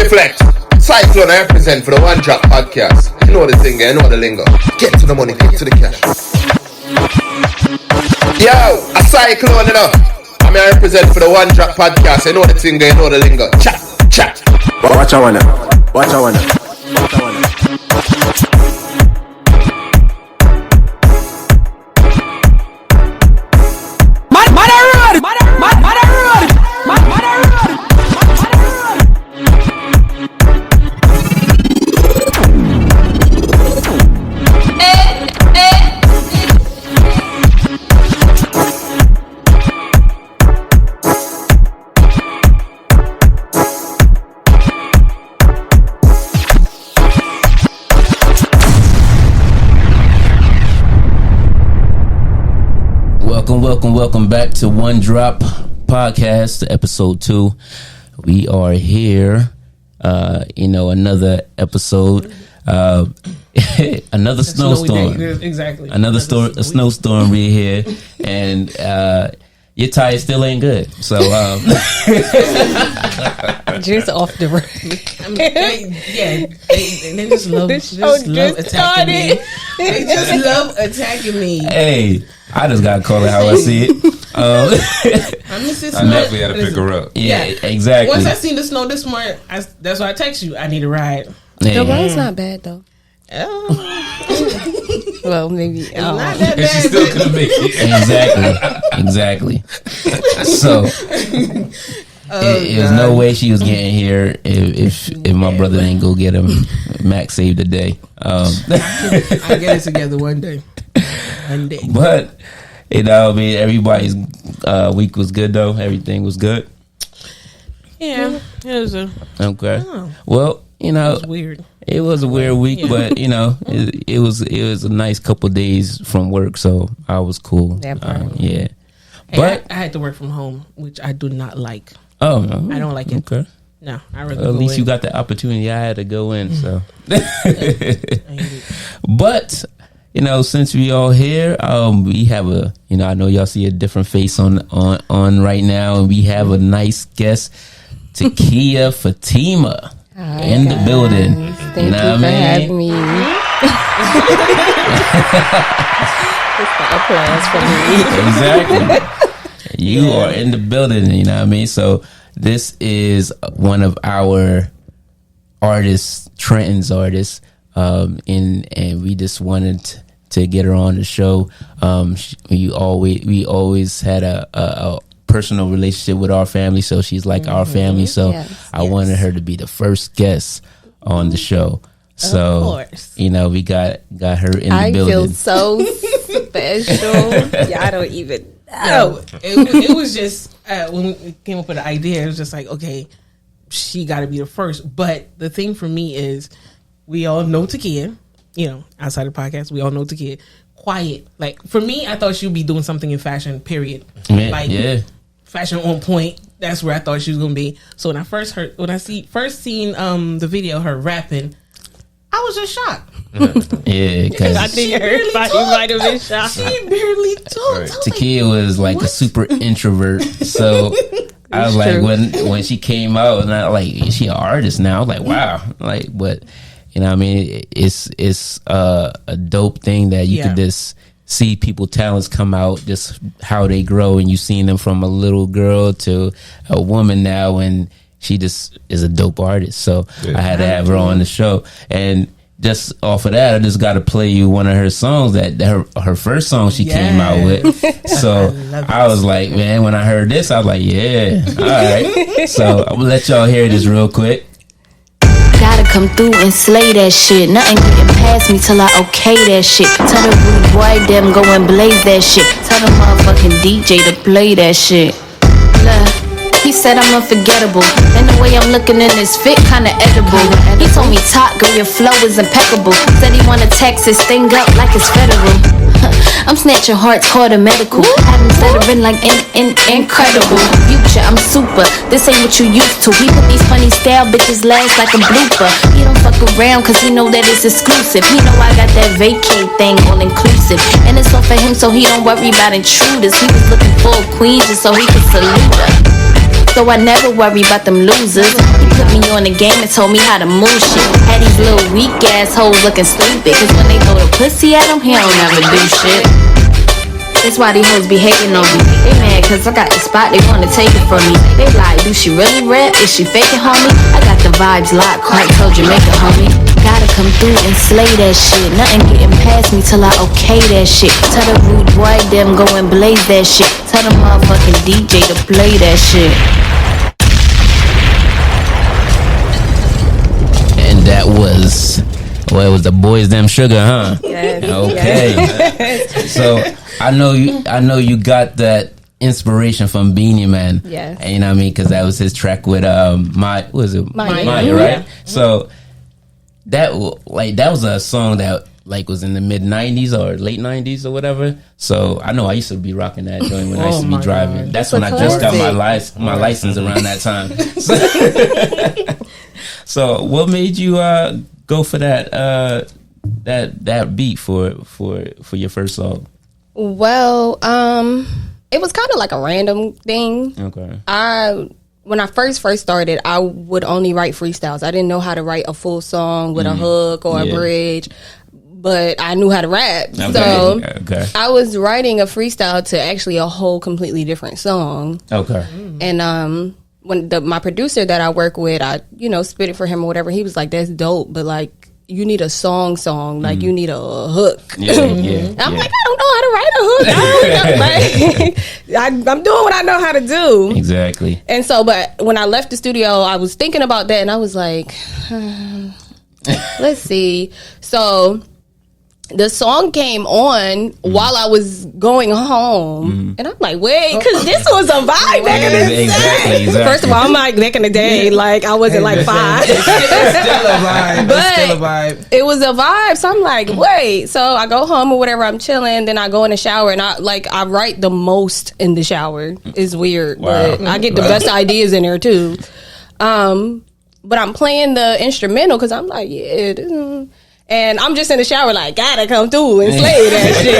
Deflect. Cyclone, I represent for the One Drop Podcast. You know the thing, you know the lingo. Get to the money, get to the cash. Yo, a Cyclone, you know. I represent for the One Drop Podcast. You know the thing, you know the lingo. Chat, chat. Watch out, watch out. Welcome back to One Drop Podcast, episode 2. We are here, another episode, another snowstorm. Exactly. A snowstorm we here, and your tire still ain't good. So, just off the road. They just love attacking me. They just love attacking me. Hey, I just gotta call it how I see it. I definitely had to pick her up. Yeah, exactly. Once I seen the snow this morning, that's why I text you. I need a ride. Hey. The road's not bad though. Oh. Well, maybe it's not that bad. She still could make it. Exactly. So there's no way she was getting here if my brother didn't go get him. Max saved the day. I'll get it together one day. But everybody's week was good though. Everything was good. Yeah, it was okay. Well, it was weird. It was a weird week, but it was a nice couple of days from work, so I was cool. Yeah. But I had to work from home, which I do not like. Oh no, I don't like it. Okay. No, I really. At least you got the opportunity. I had to go in, so. But since we all here, we have a. I know y'all see a different face on right now, and we have a nice guest, Takiyah Fatima. Hi, in the building. Thank you for having me. It's the applause for me. Exactly. You are in the building, you know what I mean? So this is one of our artists, Trenton's artists, and we just wanted to get her on the show. We always had a personal relationship with our family, so she's like our family. So I wanted her to be the first guest on the show. So of course. We got her in the building. I feel so special. I don't even know. It was just when we came up with the idea, it was just like, okay, she got to be the first. But the thing for me is, we all know Takiyah. Outside the podcast, we all know Takiyah. Quiet. Like for me, I thought she would be doing something in fashion. Period. Fashion on point. That's where I thought she was gonna be. So when I first seen the video, her rapping, I was just shocked. Yeah, because I think everybody might have been shocked. She barely talked. Takiyah was like a super introvert, so I was like, when she came out, and I is she an artist now? I was like, wow, but it's a dope thing that you could just see people talents come out, just how they grow, and you've seen them from a little girl to a woman now, and she just is a dope artist. So I had to have her on the show, and just off of that, I just got to play you one of her songs that her first song she came out with. So I was like, man, when I heard this, I was like, yeah, all right. So I'm gonna let y'all hear this real quick. Gotta come through and slay that shit. Nothing getting past me till I okay that shit. Tell the rude boy them go and blaze that shit. Tell the motherfucking DJ to play that shit. Look, he said I'm unforgettable, and the way I'm looking in this fit kinda edible. He told me, "Talk, girl, your flow is impeccable." Said he wanna text his thing up like it's federal. I'm snatching hearts, called a medical. Having stuttering like incredible. Future, I'm super. This ain't what you used to. We put these funny style bitches last like a blooper. He don't fuck around cause he know that it's exclusive. He know I got that vacate thing all inclusive. And it's all for him so he don't worry about intruders. He was looking for a queen just so he could salute her. So I never worry about them losers. He put me on the game and told me how to move shit. Had these little weak ass hoes looking stupid, cause when they throw the pussy at him, he don't never do shit. That's why these hoes be hating on me. They mad cause I got the spot, they wanna take it from me. They like, do she really rap? Is she faking, homie? I got the vibes locked, quite told Jamaica, homie. Gotta come through and slay that shit. Nothing getting past me till I okay that shit. Tell the rude boy them go and blaze that shit. Tell the motherfucking DJ to play that shit. And that was, well, it was the Boys Them Sugar, huh? Yes. Okay. Yes. So I know you got that inspiration from Beanie Man. Yes. And you know what I mean? Because that was his track with Maya, Maya, right? So that was a song that like was in the mid 90s or late 90s or whatever. So I know I used to be rocking that joint when I used to be driving. God. That's when I just got my license around that time. So what made you go for that beat for your first song? Well, it was kind of like a random thing. Okay. When I first started, I would only write freestyles. I didn't know how to write a full song with a hook or a bridge, but I knew how to rap. Okay. So I was writing a freestyle to actually a whole completely different song. Okay. And when my producer that I work with, I spit it for him or whatever. He was like, "That's dope, but like you need a song. Like you need a hook." Yeah. I'm like, I don't know how to write a hook. I don't know. Like, I'm doing what I know how to do. Exactly. And so, but when I left the studio, I was thinking about that, and I was like, let's see. So the song came on while I was going home, and I'm like, wait, because this was a vibe back in the day. Exactly. First of all, I'm like, back in the day, like I wasn't like 5. It's still a vibe. But it's still a vibe. it was a vibe. So I'm like, wait. So I go home or whatever, I'm chilling, then I go in the shower, and I write the most in the shower. It's weird, but I get the best ideas in there too. But I'm playing the instrumental because I'm like, and I'm just in the shower like, gotta come through and slay that shit.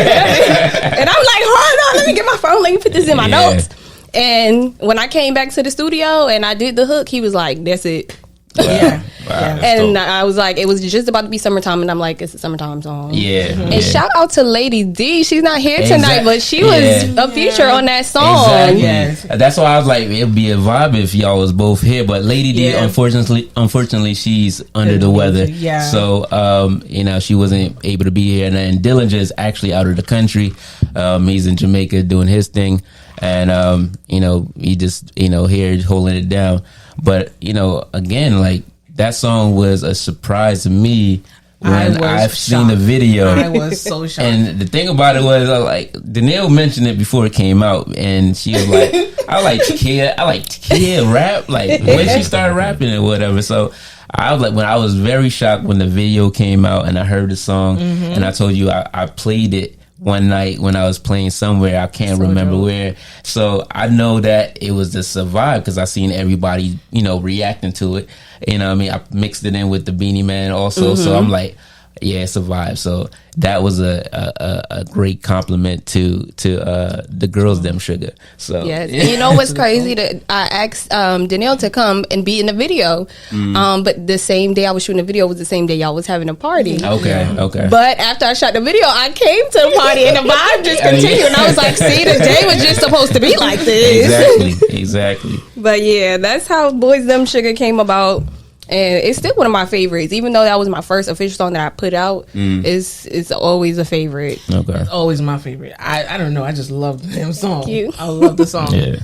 And I'm like, hold on, let me get my phone, let me put this in my notes. And when I came back to the studio and I did the hook, he was like, that's it. Yeah. And I was like, it was just about to be summertime, and I'm like, it's a summertime song. And shout out to Lady D. She's not here tonight, but she was a feature on that song. Exactly. Yes. That's why I was like, it'd be a vibe if y'all was both here. But Lady D, unfortunately, she's under the weather. Yeah. So, she wasn't able to be here. And then Dillinger is actually out of the country. He's in Jamaica doing his thing. And, he just, here holding it down. But, again, like, that song was a surprise to me when I've seen the video. I was so shocked. And the thing about it was, Danielle mentioned it before it came out, and she was like, I like Takiyah rap, like, when she started rapping and whatever. So I was very shocked when the video came out and I heard the song, and I told you I played it one night when I was playing somewhere, I can't remember where. So I know that it was just a vibe because I seen everybody, reacting to it. You know what I mean? I mixed it in with the Beanie Man also. So I'm like, yeah, it's a vibe. So that was a great compliment to the girls, them sugar. So yes. And you know what's crazy? That I asked Danielle to come and be in the video, but the same day I was shooting the video was the same day y'all was having a party. Okay. But after I shot the video, I came to the party and the vibe just continued. And I was like, see, the day was just supposed to be like this. Exactly. But yeah, that's how Boys Them Sugar came about. And it's still one of my favorites, even though that was my first official song that I put out. It's always a favorite. Okay, always my favorite. I don't know. I just love the damn song. Thank you. I love the song. Yeah.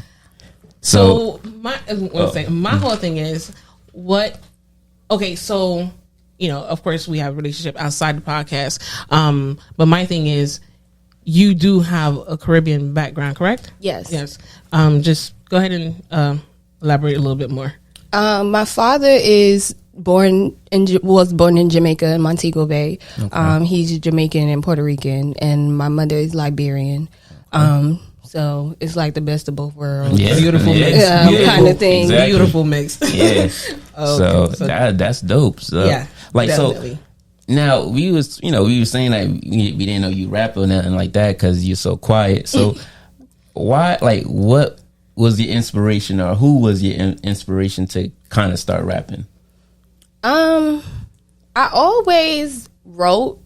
So my whole thing is what. Okay, so of course we have a relationship outside the podcast. But my thing is, you do have a Caribbean background, correct? Yes. Yes. Just go ahead and elaborate a little bit more. My father was born in Jamaica in Montego Bay. Okay. He's Jamaican and Puerto Rican, and my mother is Liberian. So it's like the best of both worlds. Yeah. Beautiful mix. Kind of thing. Exactly. Beautiful mix. Yeah. So that's dope. So, yeah. Definitely. So now we was saying that we didn't know you rap or nothing like that because you're so quiet. So why, what was your inspiration, or who was your inspiration to kind of start rapping? I always wrote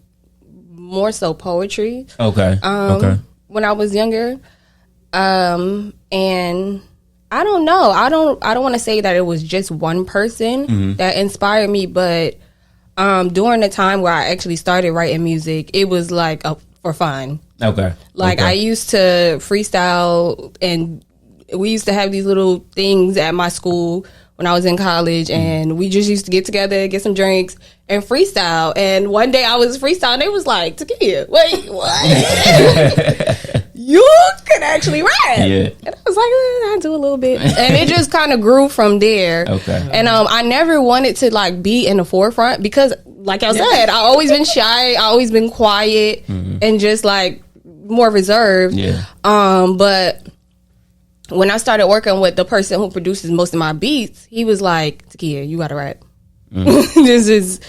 more so poetry. Okay. When I was younger, and I don't know. I don't want to say that it was just one person that inspired me, but during the time where I actually started writing music, it was like for fun. Okay. Like I used to freestyle, and we used to have these little things at my school when I was in college, and we just used to get together, get some drinks, and freestyle. And one day I was freestyling, and they was like, Takiyah, wait, what? You can actually rap. Yeah. And I was like, I do a little bit. And it just kind of grew from there. Okay. And I never wanted to like be in the forefront because, like I said, I always been shy. I always been quiet and just like more reserved. Yeah. But when I started working with the person who produces most of my beats, he was like, Takiyah, you gotta rap. This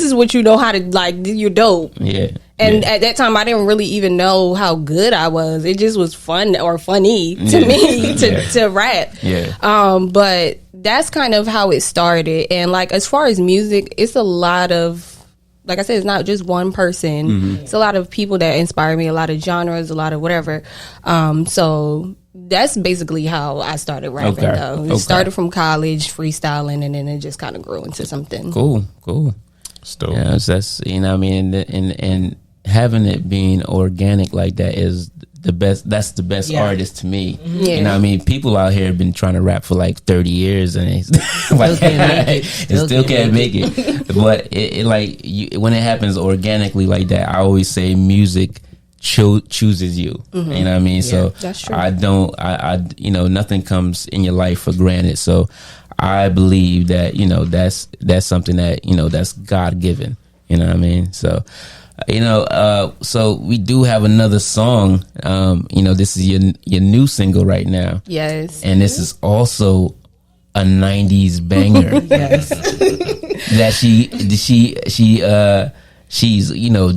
is what you know how to, like, you're dope. Yeah. And at that time, I didn't really even know how good I was. It just was fun or funny to me to rap. Yeah. But that's kind of how it started. And like, as far as music, it's a lot of, like I said, it's not just one person. It's a lot of people that inspire me, a lot of genres, a lot of whatever. So that's basically how I started rapping, though. It started from college, freestyling, and then it just kind of grew into something. Cool. Still. Yeah, that's, you know what I mean, and having it being organic like that is the best. That's the best artist to me. You know what I mean? People out here have been trying to rap for like 30 years and they still can't make it. But it like when it happens organically like that, I always say music chooses you. You know what I mean? So that's true. I you know, nothing comes in your life for granted. So I believe that, you know, that's something that, you know, that's God given. You know what I mean? So, you know, so we do have another song. You know, this is your new single right now. Yes. And this is also a 90s banger. Yes. That she's you know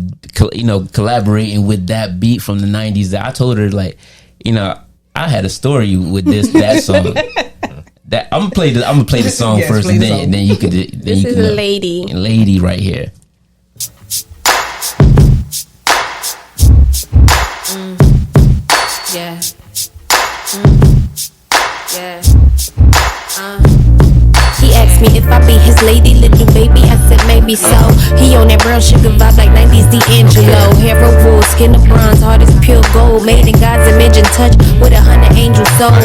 collaborating with that beat from the 90s. That I told her, like, you know, I had a story with that song. That I'm gonna play the song first, and then you could. This is Lady right here. Yeah. Yeah. He asked me if I be his lady, little baby. I said maybe so. He on that brown sugar vibe like 90s D'Angelo. Hair of wool, skin of bronze, heart is pure gold. Made in God's image and touch with 100 angel souls.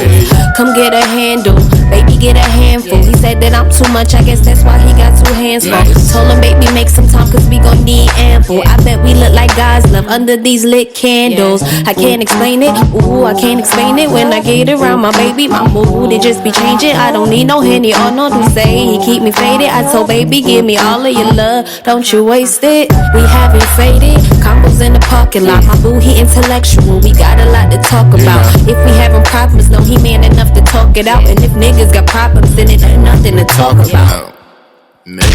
Come get a handle, baby, get a handful. He said that I'm too much, I guess that's why he got 2 hands full. Told him, baby, make some time, cause we gon' need ample. I bet we look like God's love under these lit candles. I can't explain it, ooh, I can't explain it. When I get around my baby, my mood, it just be changing. I don't need no Henny or no Douce. He keep me faded. I told baby, give me all of your love, don't you waste it. We haven't faded, combos in the parking lot. My boo, he intellectual, we got a lot to talk about. If we having problems, no, he man enough to talk it out. And if niggas got problems, then it ain't nothing to talk about. Now,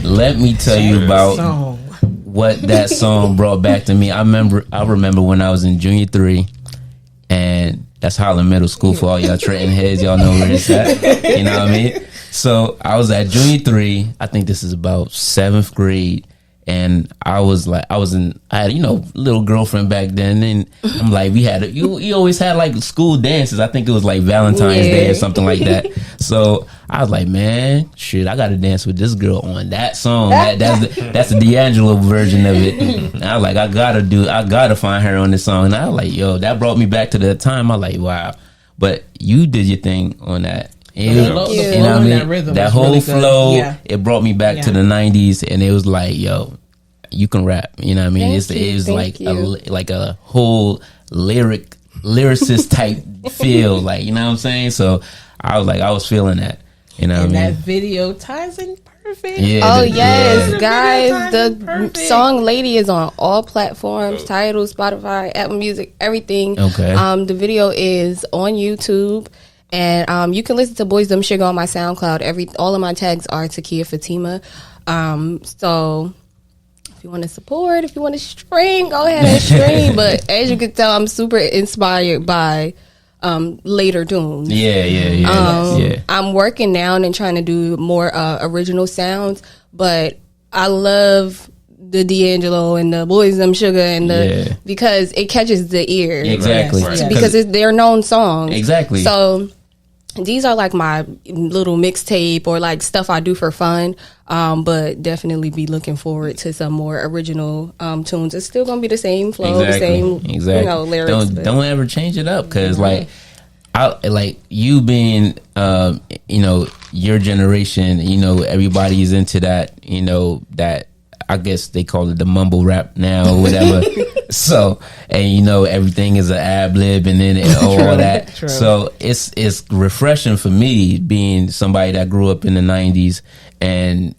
let me tell you about what that song brought back to me. I remember when I was in junior 3, and that's Holland Middle School for all y'all Trenton heads. Y'all know where it's at. You know what I mean? So I was at junior 3. I think this is about 7th grade. And I had, you know, little girlfriend back then. And I'm like, you always had like school dances. I think it was like Valentine's Day or something like that. So I was like, man, shit, I got to dance with this girl on that song. That's the D'Angelo version of it. And I was like, I gotta find her on this song. And I was like, yo, that brought me back to that time. I was like, wow. But you did your thing on that. You know what I mean? That whole really flow, it brought me back to the 90s, and it was like, yo, you can rap. You know what I mean? It was like a whole lyricist type feel, like, you know what I'm saying? So I was feeling that. You know what I mean? That video ties in perfect. Yeah, yes, guys. The song "Lady" is on all platforms: Tidal, Spotify, Apple Music, everything. Okay. The video is on YouTube. And you can listen to Boys Them Sugar on my SoundCloud. All of my tags are Takiyah Fatima. So if you want to support, if you want to stream, go ahead and stream. But as you can tell, I'm super inspired by later tunes. Yeah. I'm working now and trying to do more original sounds, but I love the D'Angelo and the Boys Them Sugar and because it catches the ear. Exactly. Because they're known songs. Exactly. So these are like my little mixtape or like stuff I do for fun. But definitely be looking forward to some more original tunes. It's still gonna be the same flow, the same lyrics. Don't ever change it up because like you being your generation, everybody's into that, that I guess they call it the mumble rap now or whatever. So, and everything is an ad lib and then all that. True. So it's refreshing for me being somebody that grew up in the 90s and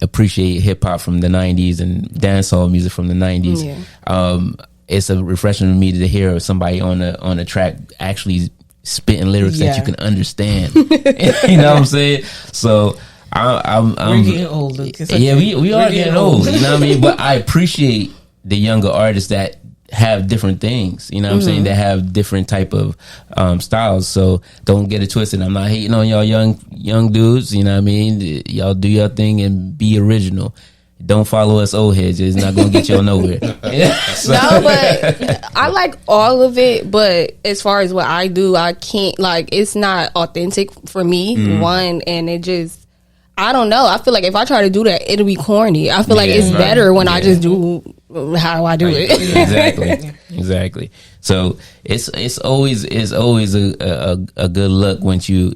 appreciate hip hop from the 90s and dancehall music from the 90s. Yeah. It's a refreshing for me to hear somebody on a track actually spitting lyrics that you can understand. You know what I'm saying? So we're getting older. Yeah, we are getting old. You know what I mean? But I appreciate the younger artists that have different things. You know what I'm saying? That have different type of styles. So don't get it twisted. I'm not hating on y'all young dudes. You know what I mean? Y'all do your thing and be original. Don't follow us old heads. It's not going to get y'all nowhere. So. No, but I like all of it. But as far as what I do, I can't, it's not authentic for me, one, and it just, I don't know. I feel like if I try to do that, it'll be corny. I feel like it's better when I just do how I do it. Exactly. So it's always a good look once you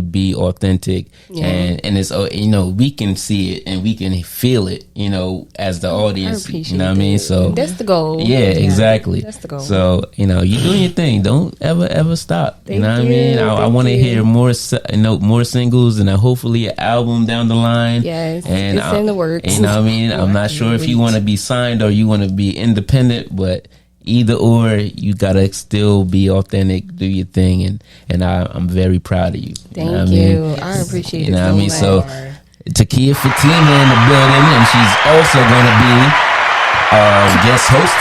be authentic and it's we can see it and we can feel it as the audience. You know what I mean? So that's the goal. Yeah, exactly. That's the goal. So you're doing your thing. Don't ever stop. You know what I mean? I want to hear more singles and hopefully an album down the line. Yes, and it's in the works. You know what I mean? I'm not sure if you want to be signed or you want to be independent, but either or, you gotta still be authentic, do your thing, and I'm very proud of you. Thank you. I appreciate it. You know what I mean? So Takiyah Fatima in the building, and she's also gonna be guest host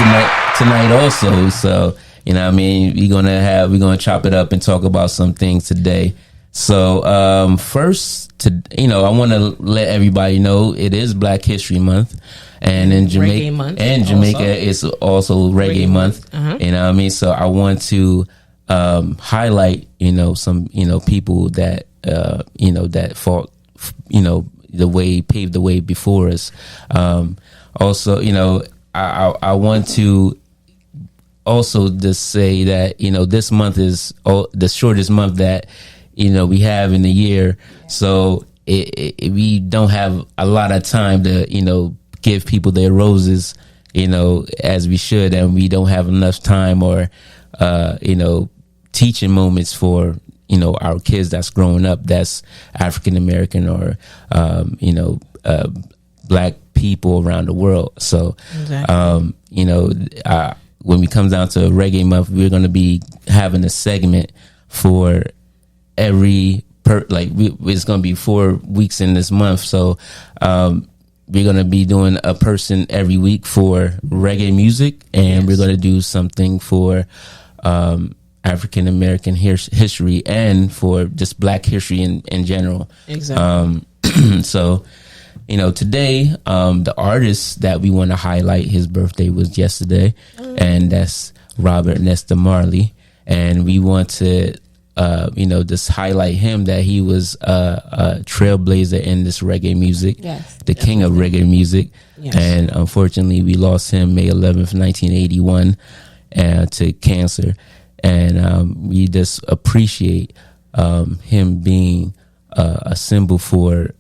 tonight also. So you know what I mean? We're gonna chop it up and talk about some things today. So first, I want to let everybody know it is Black History Month. And in Jamaica, it's also Reggae Month. You know what I mean? So I want to highlight, some, people that, that fought, paved the way before us. Also, I want to also just say that, this month is the shortest month that, we have in the year. So we don't have a lot of time to, give people their roses, as we should, and we don't have enough time or, teaching moments for, our kids that's growing up, that's African American or, Black people around the world. So, when we come down to Reggae Month, we're going to be having a segment for every it's going to be 4 weeks in this month. So, we're going to be doing a person every week for reggae music, and we're going to do something for African American history and for just Black history in general. Exactly. So, today, the artist that we want to highlight, his birthday was yesterday, and that's Robert Nesta Marley. And we want to just highlight him, that he was a trailblazer in this reggae music, the king of reggae music. And unfortunately, we lost him May 11th, 1981, to cancer. And we just appreciate him being a symbol for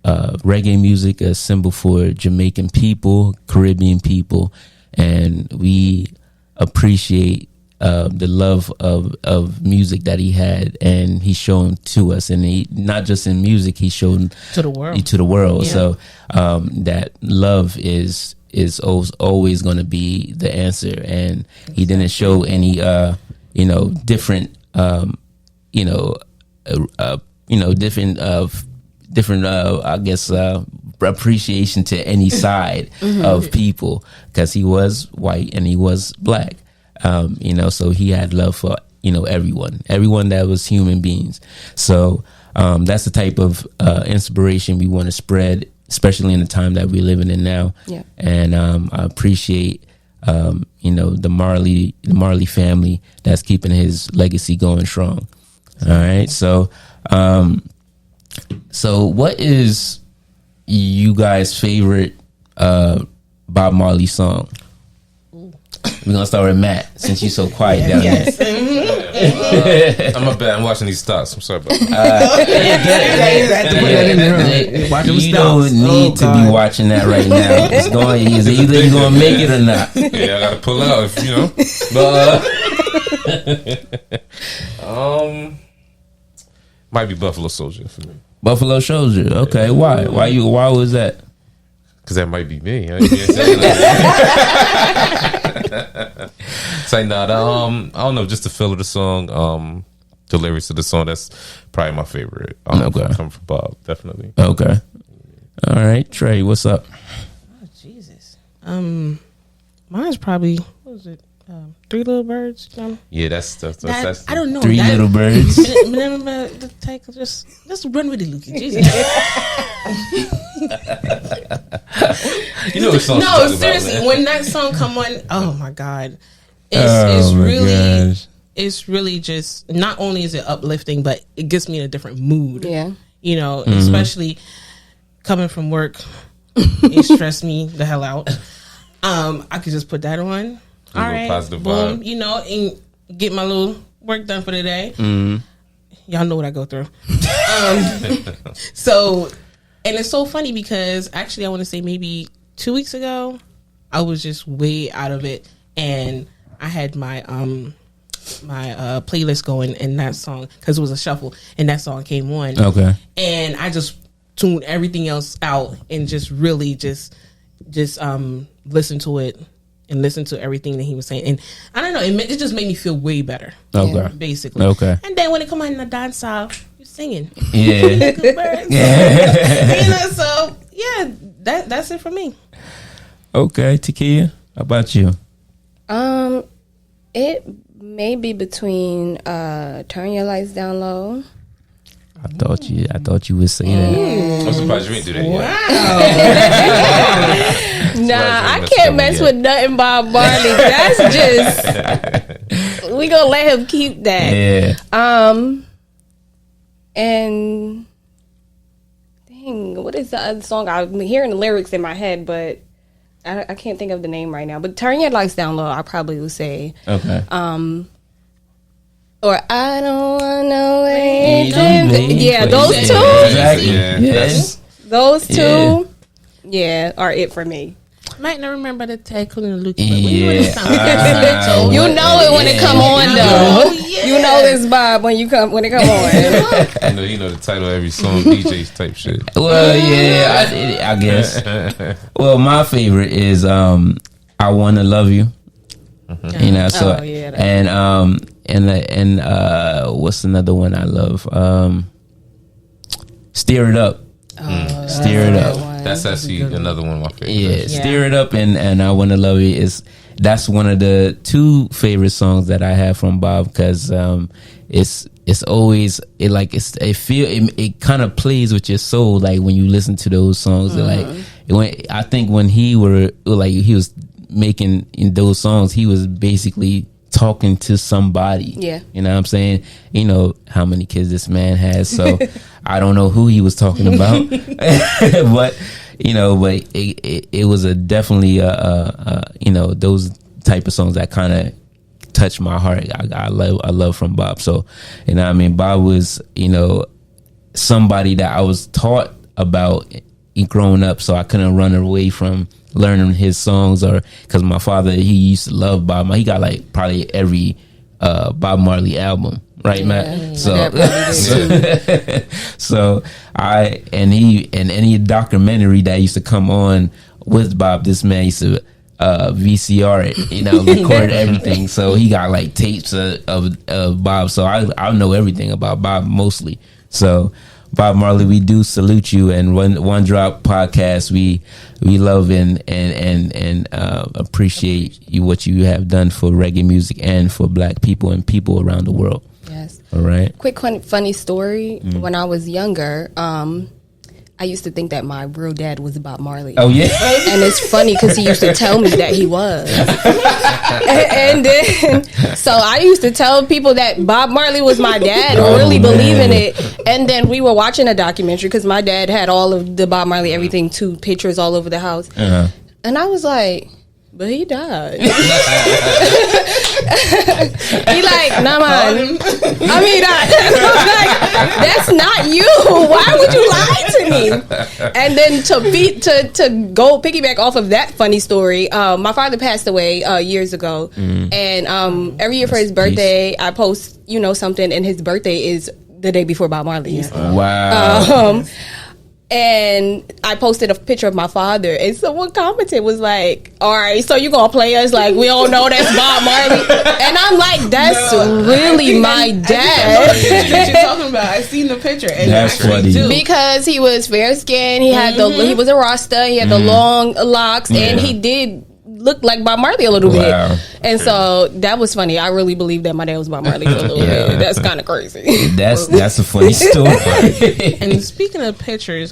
reggae music, a symbol for Jamaican people, Caribbean people. And we appreciate the love of music that he had, and he's shown to us, and he not just in music, he's shown to the world. So that love is always going to be the answer, and he didn't show any different different I guess appreciation to any side of people, because he was white and he was black. So he had love for everyone that was human beings. So that's the type of inspiration we want to spread, especially in the time that we're living in now. Yeah. And I appreciate the Marley family that's keeping his legacy going strong. All right, so what is you guys' favorite Bob Marley song? We're gonna start with Matt, since you're so quiet down there. I'm a bad. I'm watching these stocks. I'm sorry about that. You don't need to be watching that right now. It's either you're gonna make it or not. Yeah, I gotta pull out, But might be Buffalo Soldier for me. Buffalo Soldier. Okay, why? Why was that? Because that might be me. Say not. I don't know. Just the feel of the song, the lyrics of the song. That's probably my favorite. Okay. Coming from Bob, definitely. Okay. All right, Trey, what's up? Oh, Jesus. Mine is probably, what was it? Three Little Birds. Yeah, that's I don't know. Three Little Birds. Just run with it, Luki. Jesus. You know what song? No, seriously. About, when that song come on, oh my God, it's really just, not only is it uplifting, but it gets me in a different mood. Yeah, especially coming from work, it stressed me the hell out. I could just put that on. All right, positive boom, vibe. And get my little work done for the day. Y'all know what I go through. So, and it's so funny because actually I want to say maybe 2 weeks ago, I was just way out of it, and I had my playlist going, and that song, because it was a shuffle, and that song came on. Okay, and I just tuned everything else out and just really just listen to it. And listen to everything that he was saying, and I don't know, it just made me feel way better. Okay, basically. Okay, and then when it come on in the dancehall, you're singing. Yeah, Good birds. Yeah. So yeah, that's it for me. Okay, Takiyah, how about you? It may be between Turn Your Lights Down Low. I thought you would say that. I'm surprised you ain't do that yet. Nah, I can't mess with nothing Bob Marley. That's just we gonna let him keep that. Yeah. And dang, what is the other song? I'm hearing the lyrics in my head, but I can't think of the name right now. But Turn Your Lights Down Low, I probably would say. Okay. Or I don't want no way. Yeah, those two. Exactly. Yes. Those two. Yeah, are it for me. Might not remember the title in the look, you know it when it come on though. You know this Bob when it come on. You know the title of every song, DJs type shit. Well, yeah, I guess. Well, my favorite is I Wanna Love You. So and what's another one I love? Steer It Up. Steer It Up. That's actually another one of my favorites. Yeah, Steer It Up and I Wanna Love You that's one of the two favorite songs that I have from Bob, because it's always it kind of plays with your soul, like when you listen to those songs. I think when he was making in those songs, he was basically talking to somebody. Yeah. You know what I'm saying? You know how many kids this man has, so I don't know who he was talking about. but it was definitely those type of songs that kind of touch my heart. I love from Bob. So, Bob was, somebody that I was taught about growing up, so I couldn't run away from learning his songs, or because my father, he used to love Bob Marley. He got like probably every Bob Marley album, right, Matt? So any documentary that used to come on with Bob, this man used to VCR it, record everything. So he got like tapes of Bob. So I know everything about Bob mostly. So, Bob Marley, we do salute you. And One Drop Podcast, we love and appreciate you, what you have done for reggae music and for black people and people around the world. Yes. All right. Quick funny story. When I was younger, I used to think that my real dad was Bob Marley. Oh yeah, and it's funny because he used to tell me that he was, and then so I used to tell people that Bob Marley was my dad, and really believe in it. And then we were watching a documentary because my dad had all of the Bob Marley everything, 2 pictures all over the house, and I was like, but he died. He like, nah, man. I mean, like, that's not you. Why would you lie to me? And then to go piggyback off of that funny story, my father passed away years ago, and every year for his birthday, I post something, and his birthday is the day before Bob Marley's. Yeah. Wow. And I posted a picture of my father, and someone commented, was like, all right, so you gonna play us like we all know that's Bob Marley? And I'm like, that's really my dad. What you're talking about? I seen the picture, and that's funny because he was fair skinned. He had he was a Rasta. He had the long locks, and he did look like Bob Marley a little bit. And so that was funny. I really believe that my dad was Bob Marley for a little bit. That's kind of crazy. That's a funny story. And speaking of pictures,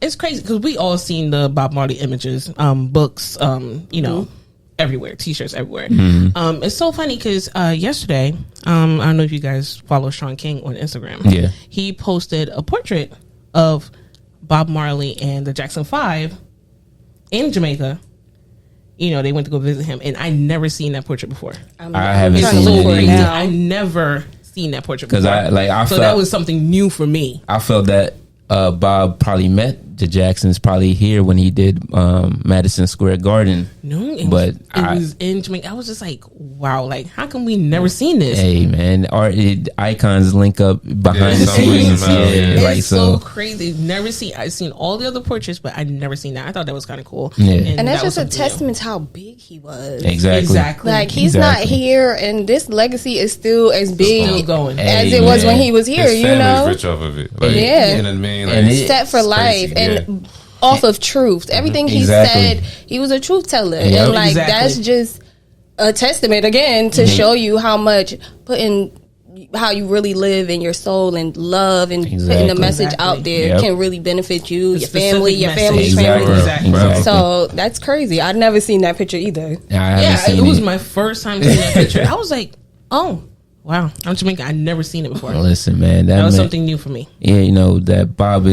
it's crazy because we all seen the Bob Marley images, books, everywhere, T-shirts everywhere. It's so funny because yesterday, I don't know if you guys follow Sean King on Instagram. Yeah, he posted a portrait of Bob Marley and the Jackson 5 in Jamaica. They went to go visit him, and I never seen that portrait before. I haven't seen it crazy. either. I never seen that portrait before. I so that was something new for me. I felt that Bob probably met the Jacksons probably here when he did Madison Square Garden. No, it was in Jamaica. I was just like, wow, like how come we never seen this? Hey man, icons link up behind the scenes. It's so crazy. I've seen all the other portraits, but I never seen that. I thought that was kind of cool. Yeah. And that's just a testament to how big he was. Exactly. Like he's not here, and this legacy is still as big going as it was when he was here. His family's rich off of it. Like, you know what I mean? Like, and set for life. And off of truth. Everything he said, he was a truth teller. And that's just a testament again to show you how much how you really live in your soul and love and putting the message out there can really benefit you, your family, your family's family. Exactly. So that's crazy. I'd never seen that picture either. It was my first time seeing that picture. I was like, oh, wow, I'm Jamaican. I never seen it before. Listen, man, that was something new for me. Yeah, that Bob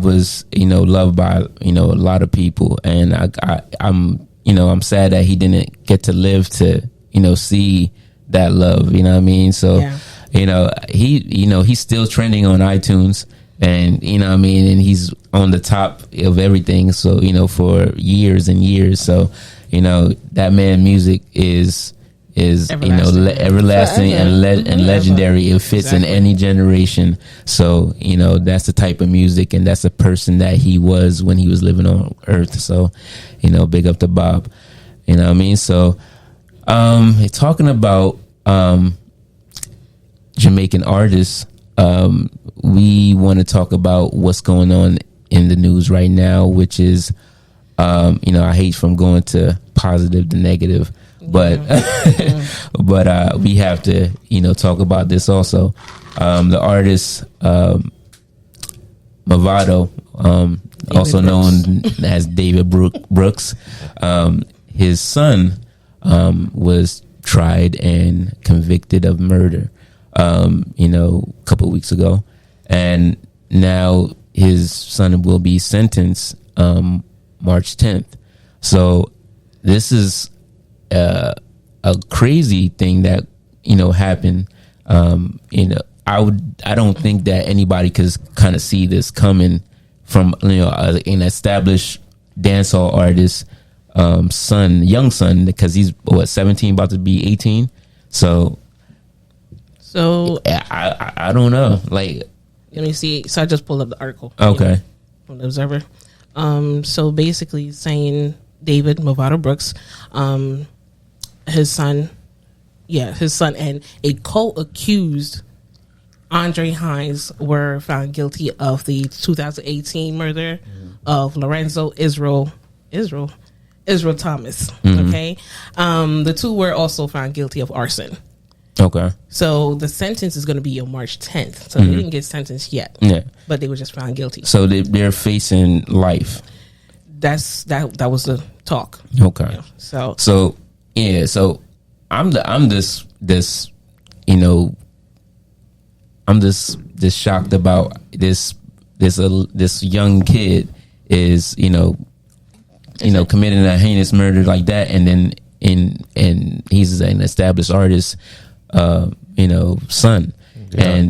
was loved by a lot of people, and I'm sad that he didn't get to live to see that love. You know what I mean? So he's still trending on iTunes, and and he's on the top of everything. So for years and years. So that man music is everlasting and legendary. It fits in any generation. So that's the type of music, and that's the person that he was when he was living on earth. So big up to Bob. You know what I mean? So talking about Jamaican artists, we want to talk about what's going on in the news right now, which is I hate from going to positive to negative, but but we have to talk about this also. The artist Mavado, also known as David Brooks, his son was tried and convicted of murder a couple of weeks ago, and now his son will be sentenced March 10th. So this is a crazy thing that happened. I don't think that anybody could kind of see this coming from an established dancehall artist young son, because he's 17 about to be 18. So I don't know, like, let me see. So I just pulled up the article from the Observer. So basically saying David Mavado Brooks, his son and a co-accused Andre Hines were found guilty of the 2018 murder of Lorenzo Israel Thomas. Okay, the two were also found guilty of arson. Okay. So the sentence is going to be on March 10th. So they didn't get sentenced yet. Yeah. But they were just found guilty. So they're facing life. That was the talk. Okay. Yeah. So So I'm this I'm just shocked about this young kid is committing a heinous murder like that, and then and he's an established artist son. Yeah.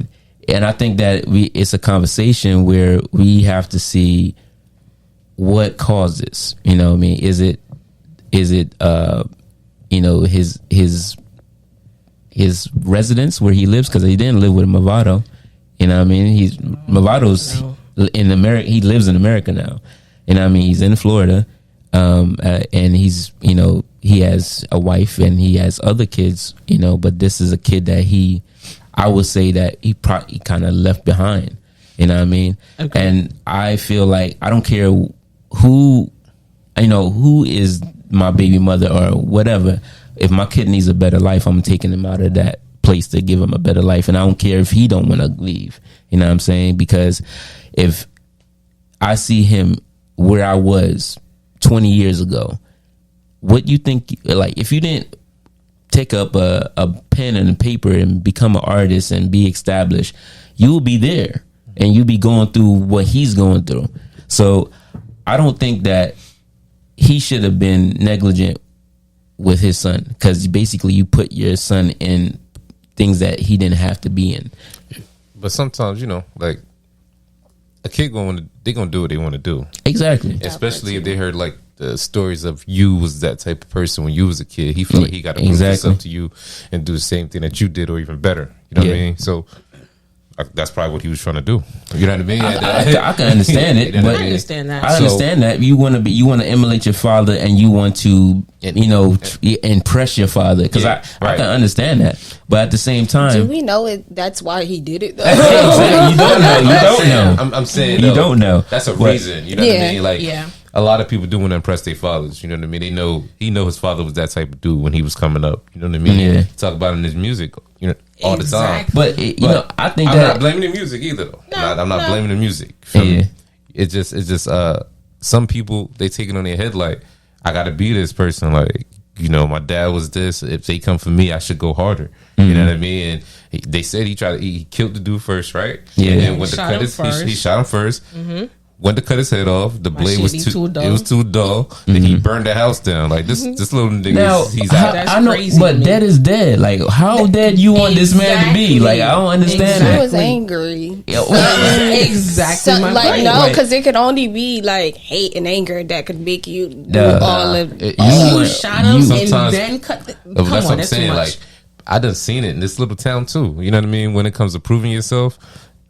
And I think that it's a conversation where we have to see what caused this. You know what I mean? Is it his residence where he lives, because he didn't live with Mavado. You know what I mean? Mavado's in America. He lives in America now. You know what I mean? He's in Florida, and he's he has a wife and he has other kids. But this is a kid that I would say that he probably kind of left behind. You know what I mean? Okay. And I feel like I don't care who is my baby mother or whatever. If my kid needs a better life, I'm taking him out of that place to give him a better life. And I don't care if he don't want to leave. You know what I'm saying? Because if I see him where I was 20 years ago, what you think, like, if you didn't take up a pen and a paper and become an artist and be established, you will be there and you'll be going through what he's going through. So I don't think that he should have been negligent with his son, because basically you put your son in things that he didn't have to be in. But sometimes, like, a kid they're gonna do what they want to do. Exactly. Especially if they heard like the stories of you was that type of person when you was a kid. He felt like he got to prove himself to you and do the same thing that you did or even better. You know what I mean? So that's probably what he was trying to do. You know what I mean? I can understand it. But I understand that. I understand that you want to emulate your father and you want to impress your father, because I can understand that. But at the same time, do we know that's why he did it though? Exactly. You don't know. I'm saying you don't know. That's a reason. You know what I mean? Like, a lot of people do want to impress their fathers. You know what I mean? He know his father was that type of dude when he was coming up. You know what I mean? Yeah. Talk about it in his music, all the time. But I think I'm not blaming the music either, though. I'm not blaming the music. It's just some people, they take it on their head like, I got to be this person. Like, my dad was this. If they come for me, I should go harder. Mm-hmm. You know what I mean? And they said he killed the dude first, right? Yeah. And when he shot him first. Mm-hmm. Went to cut his head off. The blade was too dull. It was too dull. Mm-hmm. Then he burned the house down. Like this little nigga. Now, he's out. I know, but dead is dead. Like, how dead you want this man to be? Like, I don't understand that. He was angry. Exactly. So, because it could only be like hate and anger that could make you do all of. You shot him and then cut. That's what I'm saying. Like, I done seen it in this little town too. You know what I mean? When it comes to proving yourself.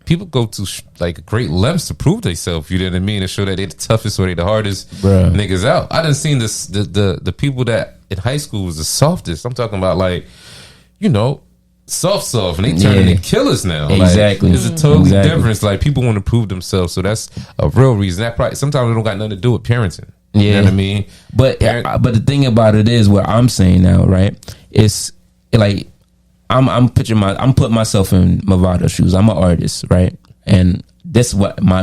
People go to like great lengths to prove themselves. You know what I mean? To show that they're the toughest or they the hardest niggas out. I done seen this the people that in high school was the softest. I'm talking about like, soft, and they turning into killers now. Exactly. Like, it's a totally difference. Like, people want to prove themselves, so that's a real reason. That probably sometimes it don't got nothing to do with parenting. You know what I mean? But the thing about it is, what I'm saying now, right? It's like, I'm putting myself in Mavado's shoes. I'm an artist, right? And that's what my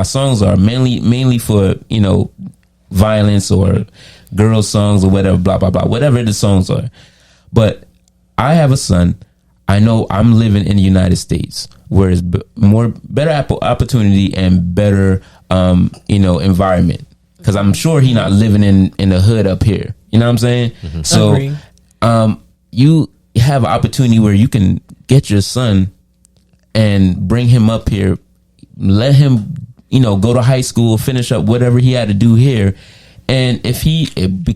songs are mainly for, violence or girl songs or whatever, blah blah blah, whatever the songs are. But I have a son. I know I'm living in the United States, where it's better opportunity and better environment, because I'm sure he's not living in the hood up here. You know what I'm saying? Mm-hmm. So you have an opportunity where you can get your son and bring him up here, let him, go to high school, finish up whatever he had to do here. And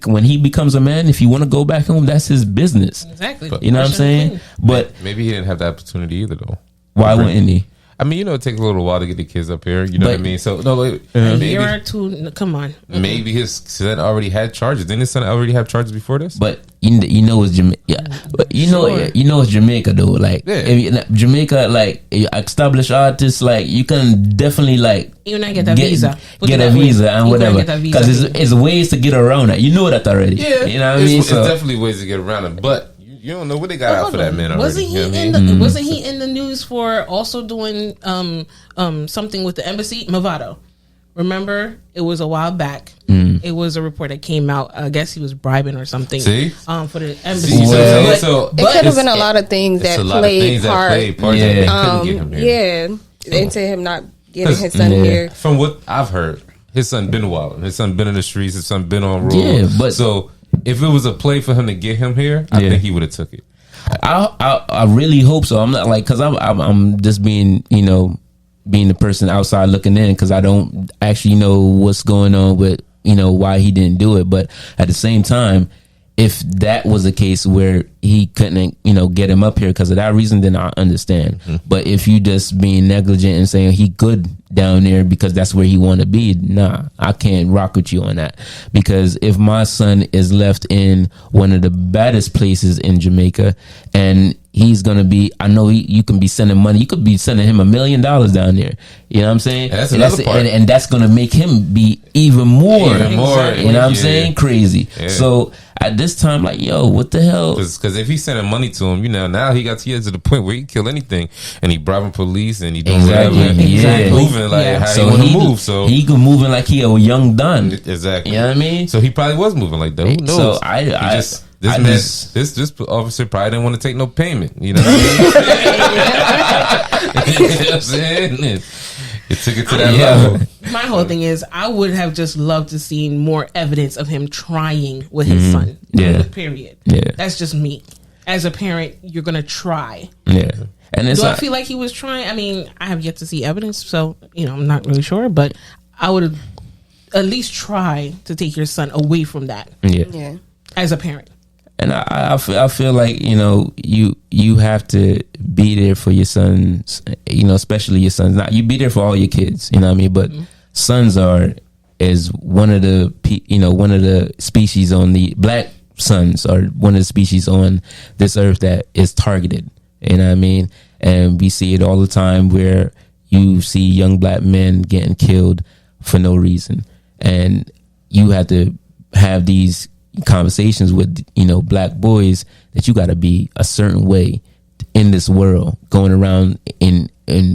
when he becomes a man, if you want to go back home, that's his business. Exactly. You know what I'm saying? But maybe he didn't have the opportunity either, though. Why wouldn't he? I mean, it takes a little while to get the kids up here. You know what I mean? So no, a year or two. Come on. Maybe his son already had charges. Didn't his son already have charges before this? But you know it's Jamaica. Yeah, but you know it's Jamaica though. Like Jamaica, like established artists, like you can definitely like even I get a visa, get a visa and whatever. Because it's ways to get around it. You know that already. Yeah, you know what I mean. It's definitely ways to get around it, but. You don't know what they got out for that man already. Wasn't he in the news for also doing something with the embassy? Mavado. Remember, it was a while back. It was a report that came out. I guess he was bribing or something. See? For the embassy. It could have been a lot of things that played part. Into him not getting his son here. From what I've heard, his son been wilding. His son been in the streets. His son been on road. Yeah, but so. If it was a play for him to get him here, I think he would have took it. I really hope so. I'm not like because I'm just being being the person outside looking in because I don't actually know what's going on with why he didn't do it. But at the same time, if that was a case where he couldn't get him up here because of that reason, then I understand. But if you just being negligent and saying he good down there because that's where he want to be, nah, I can't rock with you on that. Because if my son is left in one of the baddest places in Jamaica and he's gonna be, I know you can be sending money, you could be sending him $1 million down there, you know what I'm saying? That's another part. And that's gonna make him be even more you know what I'm saying, crazy. So at this time, like, yo, what the hell? Because if he's sending money to him, now he got to the point where he can kill anything, and he bribing police, and he doing whatever, moving like how he want to move. So he could moving like he a young Don. Exactly. You know what I mean? So he probably was moving like that. Who knows? So this officer probably didn't want to take no payment. You know what I mean? You know what I'm saying? It took it to that level. My whole thing is, I would have just loved to see more evidence of him trying with his son. Yeah. Period. Yeah. That's just me. As a parent, you're gonna try. Yeah. And do I feel like he was trying? I mean, I have yet to see evidence, so I'm not really sure. But I would at least try to take your son away from that. Yeah. As a parent. And I feel like you have to be there for your sons, especially your sons. Not you be there for all your kids, you know what I mean. But sons is one of the species on the black sons are one of the species on this earth that is targeted. You know what I mean? And we see it all the time where you see young black men getting killed for no reason, and you have to have these conversations with black boys that you got to be a certain way in this world, going around in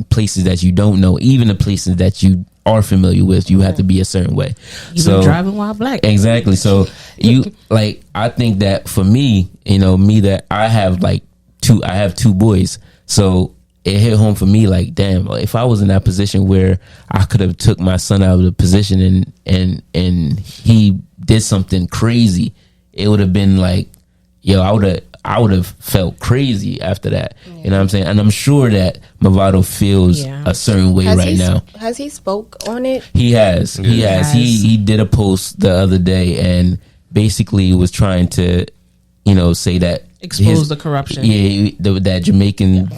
places that you don't know, even the places that you are familiar with, you have to be a certain way. Even driving while black. Exactly. So I think that for me, that I have two boys, so it hit home for me like, damn, if I was in that position where I could have took my son out of the position and he did something crazy, it would have been like, yo, I would have felt crazy after that. Yeah. You know what I'm saying? And I'm sure that Mavado feels a certain way now. Has he spoke on it? He has. He has. He did a post the other day and basically was trying to, say that expose the corruption. Yeah, that Jamaican,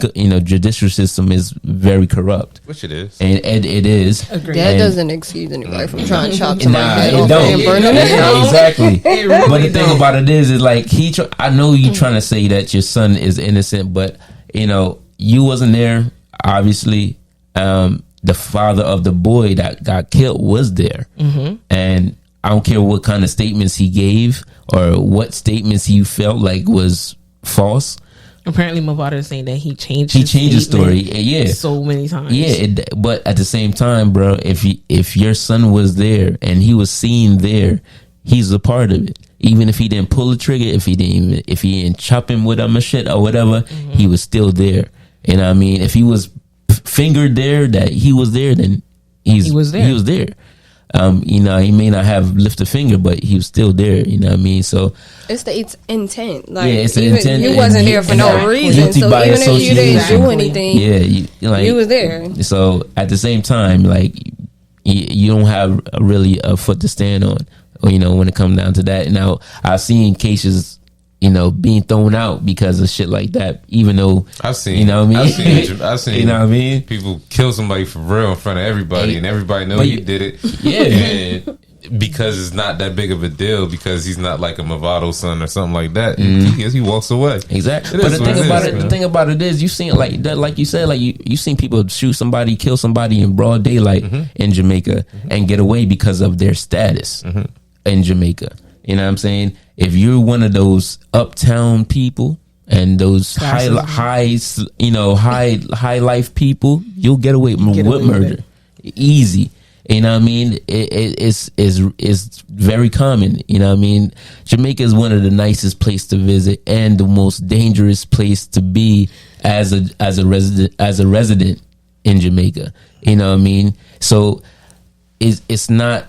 judicial system is very corrupt. Which it is. And it is. Agreed. That doesn't excuse anybody from trying to chop somebody's head off and burning it. Exactly. But the thing about it is like I know you trying to say that your son is innocent, but you wasn't there. Obviously, the father of the boy that got killed was there, and I don't care what kind of statements he gave or what statements he felt like was false. Apparently, Mavado is saying that he changed his story. Yeah, so many times. Yeah, but at the same time, bro, if your son was there and he was seen there, he's a part of it. Even if he didn't pull the trigger, if he didn't chop him with a machete or whatever, he was still there. You know what I mean? If he was fingered there, that he was there, then he was there. He was there. He may not have lifted a finger, but he was still there. You know what I mean? So it's intent. Like, it's the intent. You wasn't there for no reason. So even if you didn't do anything, you was there. So at the same time, like you don't have really a foot to stand on. When it comes down to that. Now I've seen cases being thrown out because of shit like that. Even though I've seen, you know what I mean, I've seen, you know what I mean, people kill somebody for real in front of everybody, and everybody know he did it. Yeah, and because it's not that big of a deal, because he's not like a Mavado son or something like that. He walks away. Exactly. But the thing about it is, you seen like that, like you said, like you seen people shoot somebody, kill somebody in broad daylight in Jamaica and get away because of their status in Jamaica. You know what I'm saying? If you're one of those uptown people and those high life people, you'll get away with murder easy. You know what I mean? It's very common. You know what I mean? Jamaica is one of the nicest places to visit and the most dangerous place to be as a resident in Jamaica. You know what I mean? So it's not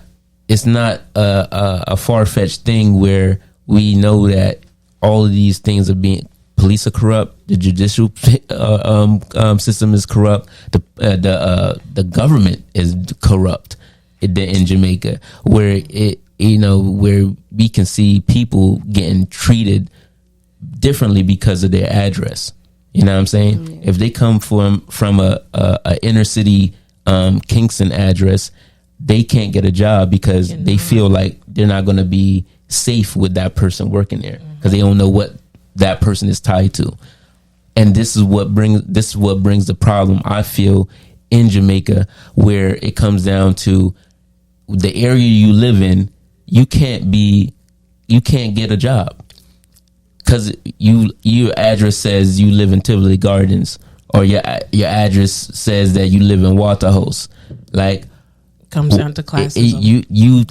a far-fetched thing where we know that all of these things are being. Police are corrupt. The judicial system is corrupt. The government is corrupt in Jamaica, where where we can see people getting treated differently because of their address. You know what I'm saying? Mm-hmm. If they come from a inner city Kingston address, they can't get a job because they feel like they're not going to be safe with that person working there because they don't know what that person is tied to. And this is what brings the problem, I feel, in Jamaica, where it comes down to the area you live in. You can't get a job because your address says you live in Tivoli Gardens, or your address says that you live in Waterhouse. Like, comes down to classism. You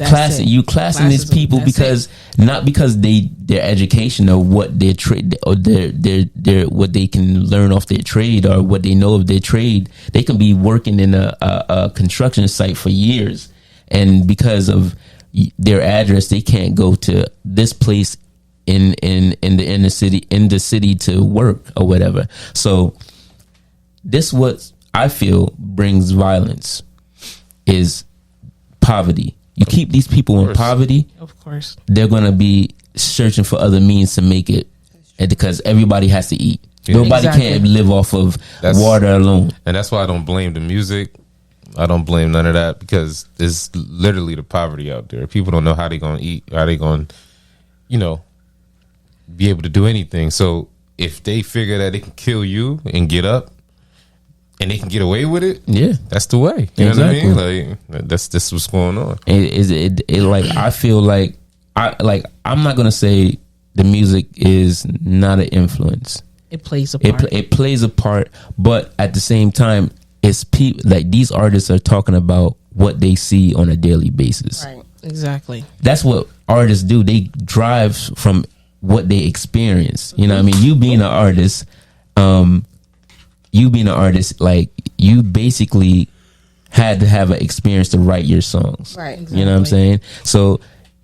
classing these people because not because their education or what their trade or their what they can learn off their trade or what they know of their trade. They can be working in a construction site for years, and because of their address, they can't go to this place in the inner city to work or whatever. So this what I feel brings violence is poverty. You keep these people in poverty, of course, they're gonna be searching for other means to make it, and because everybody has to eat. Yeah. Nobody can't live off of water alone. And that's why I don't blame the music. I don't blame none of that, because there's literally the poverty out there. People don't know how they gonna eat, how they gonna, be able to do anything. So if they figure that they can kill you and get up, and they can get away with it, yeah, that's the way. You know what I mean? Like that's what's going on. I feel like I'm not gonna say the music is not an influence. It plays a part. It plays a part, but at the same time, it's people like these artists are talking about what they see on a daily basis. Right. Exactly. That's what artists do. They drive from what they experience. You know what I mean? You being an artist, like, you basically had to have an experience to write your songs. Right. Exactly. You know what I'm saying? So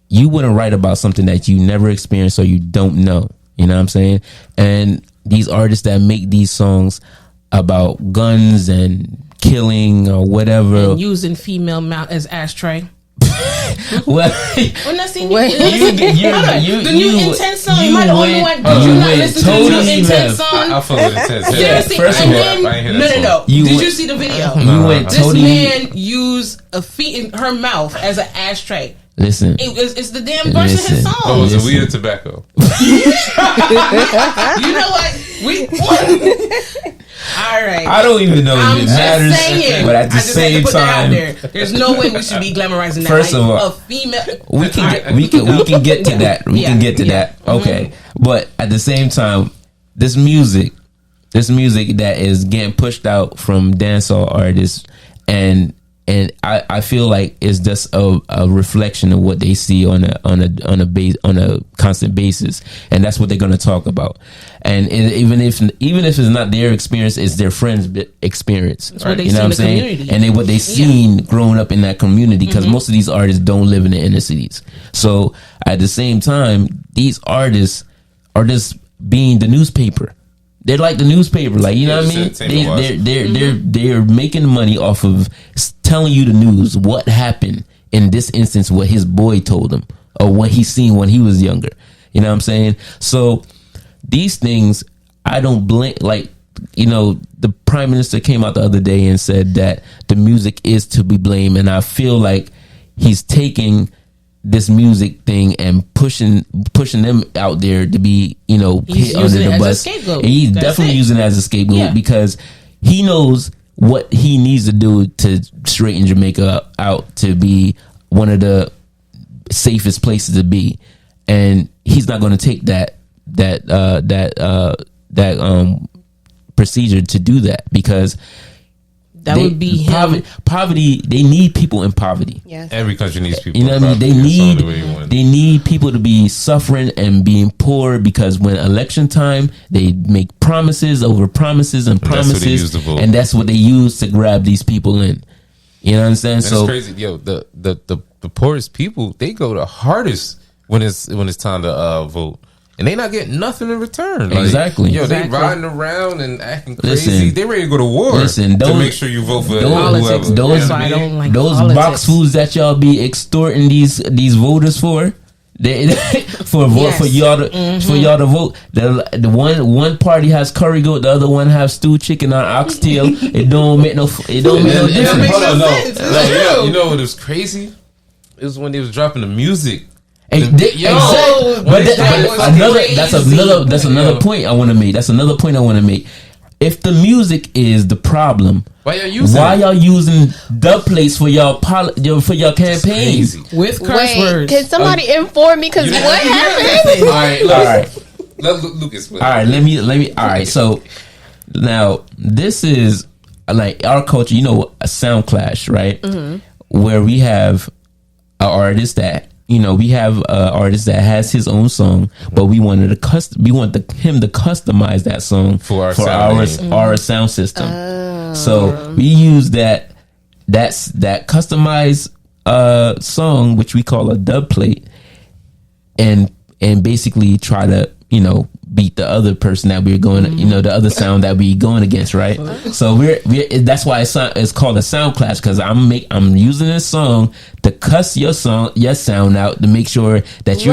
you wouldn't write about something that you never experienced or you don't know. You know what I'm saying? And these artists that make these songs about guns and killing or whatever, and using female mouth as ashtray. Well, when I seen the new Intense song, you might only one. Did you not listen to the new Intense song? I fuck with Intense. Seriously, First of all, I ain't hear that no. Did you see the video? You went this totally. Man used a feet in her mouth as an ashtray. Listen, it's the damn verse of his song. Oh, was it weed or tobacco? You know what? All right. I don't even know if it matters, saying, but at the same time, there's no way we should be glamorizing that. First of all, a female. we can get to that. We can get to that. Okay, but at the same time, this music that is getting pushed out from dancehall artists, and I feel like it's just a reflection of what they see on a constant basis, and that's what they're going to talk about. And even if it's not their experience, it's their friends' experience. That's what they see in the community, and what they seen growing up in that community. Because most of these artists don't live in the inner cities. So at the same time, these artists are just being the newspaper. They're like the newspaper, like, you know what I mean? They're making money off of telling you the news, what happened in this instance, what his boy told him, or what he seen when he was younger. You know what I'm saying? So these things, I don't blame. Like, you know, the prime minister came out the other day and said that the music is to be blamed, and I feel like he's taking this music thing and pushing them out there to be, you know, hit under the bus. And he's definitely using it as a scapegoat because he knows what he needs to do to straighten Jamaica out to be one of the safest places to be, and he's not going to take that procedure to do that because that would be poverty. They need people in poverty. Yes. Every country needs people. You know what I mean? They need people to be suffering and being poor because when election time, they make promises over promises and promises, and that's what they use to grab these people in. You know what I'm saying? So crazy, yo. The poorest people, they go the hardest when it's time to vote. And they not getting nothing in return. Like, exactly. Yo, they riding around and acting crazy. They ready to go to war to make sure you vote for whoever. Those box foods that y'all be extorting these voters for, for y'all to vote. The one party has curry goat, the other one has stewed chicken or oxtail. It don't make no difference. Hold on, no. You know what was crazy? It was when they was dropping the music. That's another point I want to make. That's another point I want to make. If the music is the problem, why y'all using dub plates for y'all campaigns with curse words? Can somebody inform me? Because what happened? All right. Let Lucas. All right, let me. All right, so now this is like our culture. You know, a sound clash, right? Mm-hmm. Where we have an artist that. You know, we have an artist that has his own song, but we wanted him to customize that song for our sound system. So we use that customized song, which we call a dub plate, and basically try to, you know, beat the other person that we're going, you know, the other sound that we going against, right? So that's why it's called a sound clash, because I'm using this song to cuss your sound out to make sure that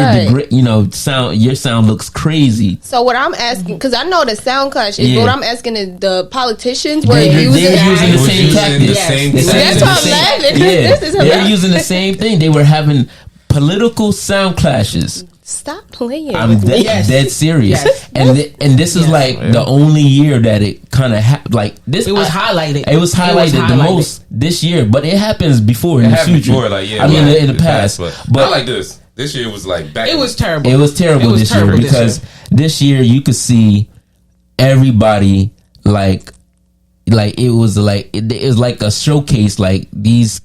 your sound looks crazy. So what I'm asking, because I know the sound clash is what I'm asking is the politicians were using the same tactics. That's why I'm laughing. This is they're using the same thing. They were having political sound clashes. Stop playing. I'm dead serious. Yes. And this is the only year that it kind of like this. It was highlighted. It was highlighted the most this year, but it happens before in the future. In the past. But I like this. This year was like back. It was terrible. It was terrible this year because this year you could see everybody like it was like a showcase. Like these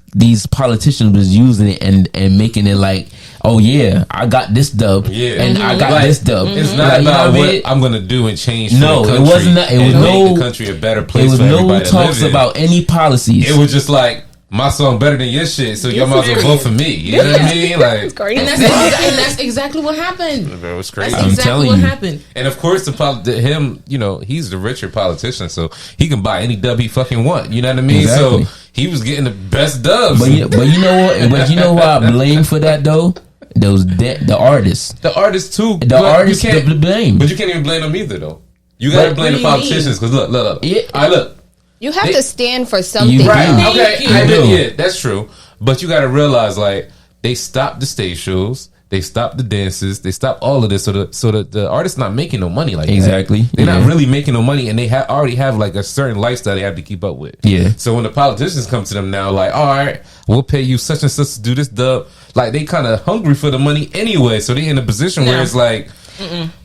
politicians was using it and making it like, oh yeah, I got this dub, and I got this dub. It's not about what I'm gonna do and change. No, for the it wasn't that. It was make the country a better place. It was for no talks about any policies. It was just like, my song better than your shit, so y'all might as well vote for me. You know what I mean? Like, and that's exactly what happened. It was crazy. That's exactly what happened. And of course, him, you know, he's the richer politician, so he can buy any dub he fucking want. You know what I mean? Exactly. So he was getting the best dubs. But you know what? But you know who I blame for that though? The artists. The artists too. The artists the blame. But you can't even blame them either though. You gotta blame the politicians because look. Look. You have to stand for something. Right. Okay. Yeah, that's true. But you got to realize, like, they stopped the stage shows, they stopped the dances, they stopped all of this, so the artists not making no money like exactly. that. They're not really making no money, and they already have like a certain lifestyle they have to keep up with. Yeah. So when the politicians come to them now, like, all right, we'll pay you such and such to do this dub. Like, they kind of hungry for the money anyway, so they in a position where it's like.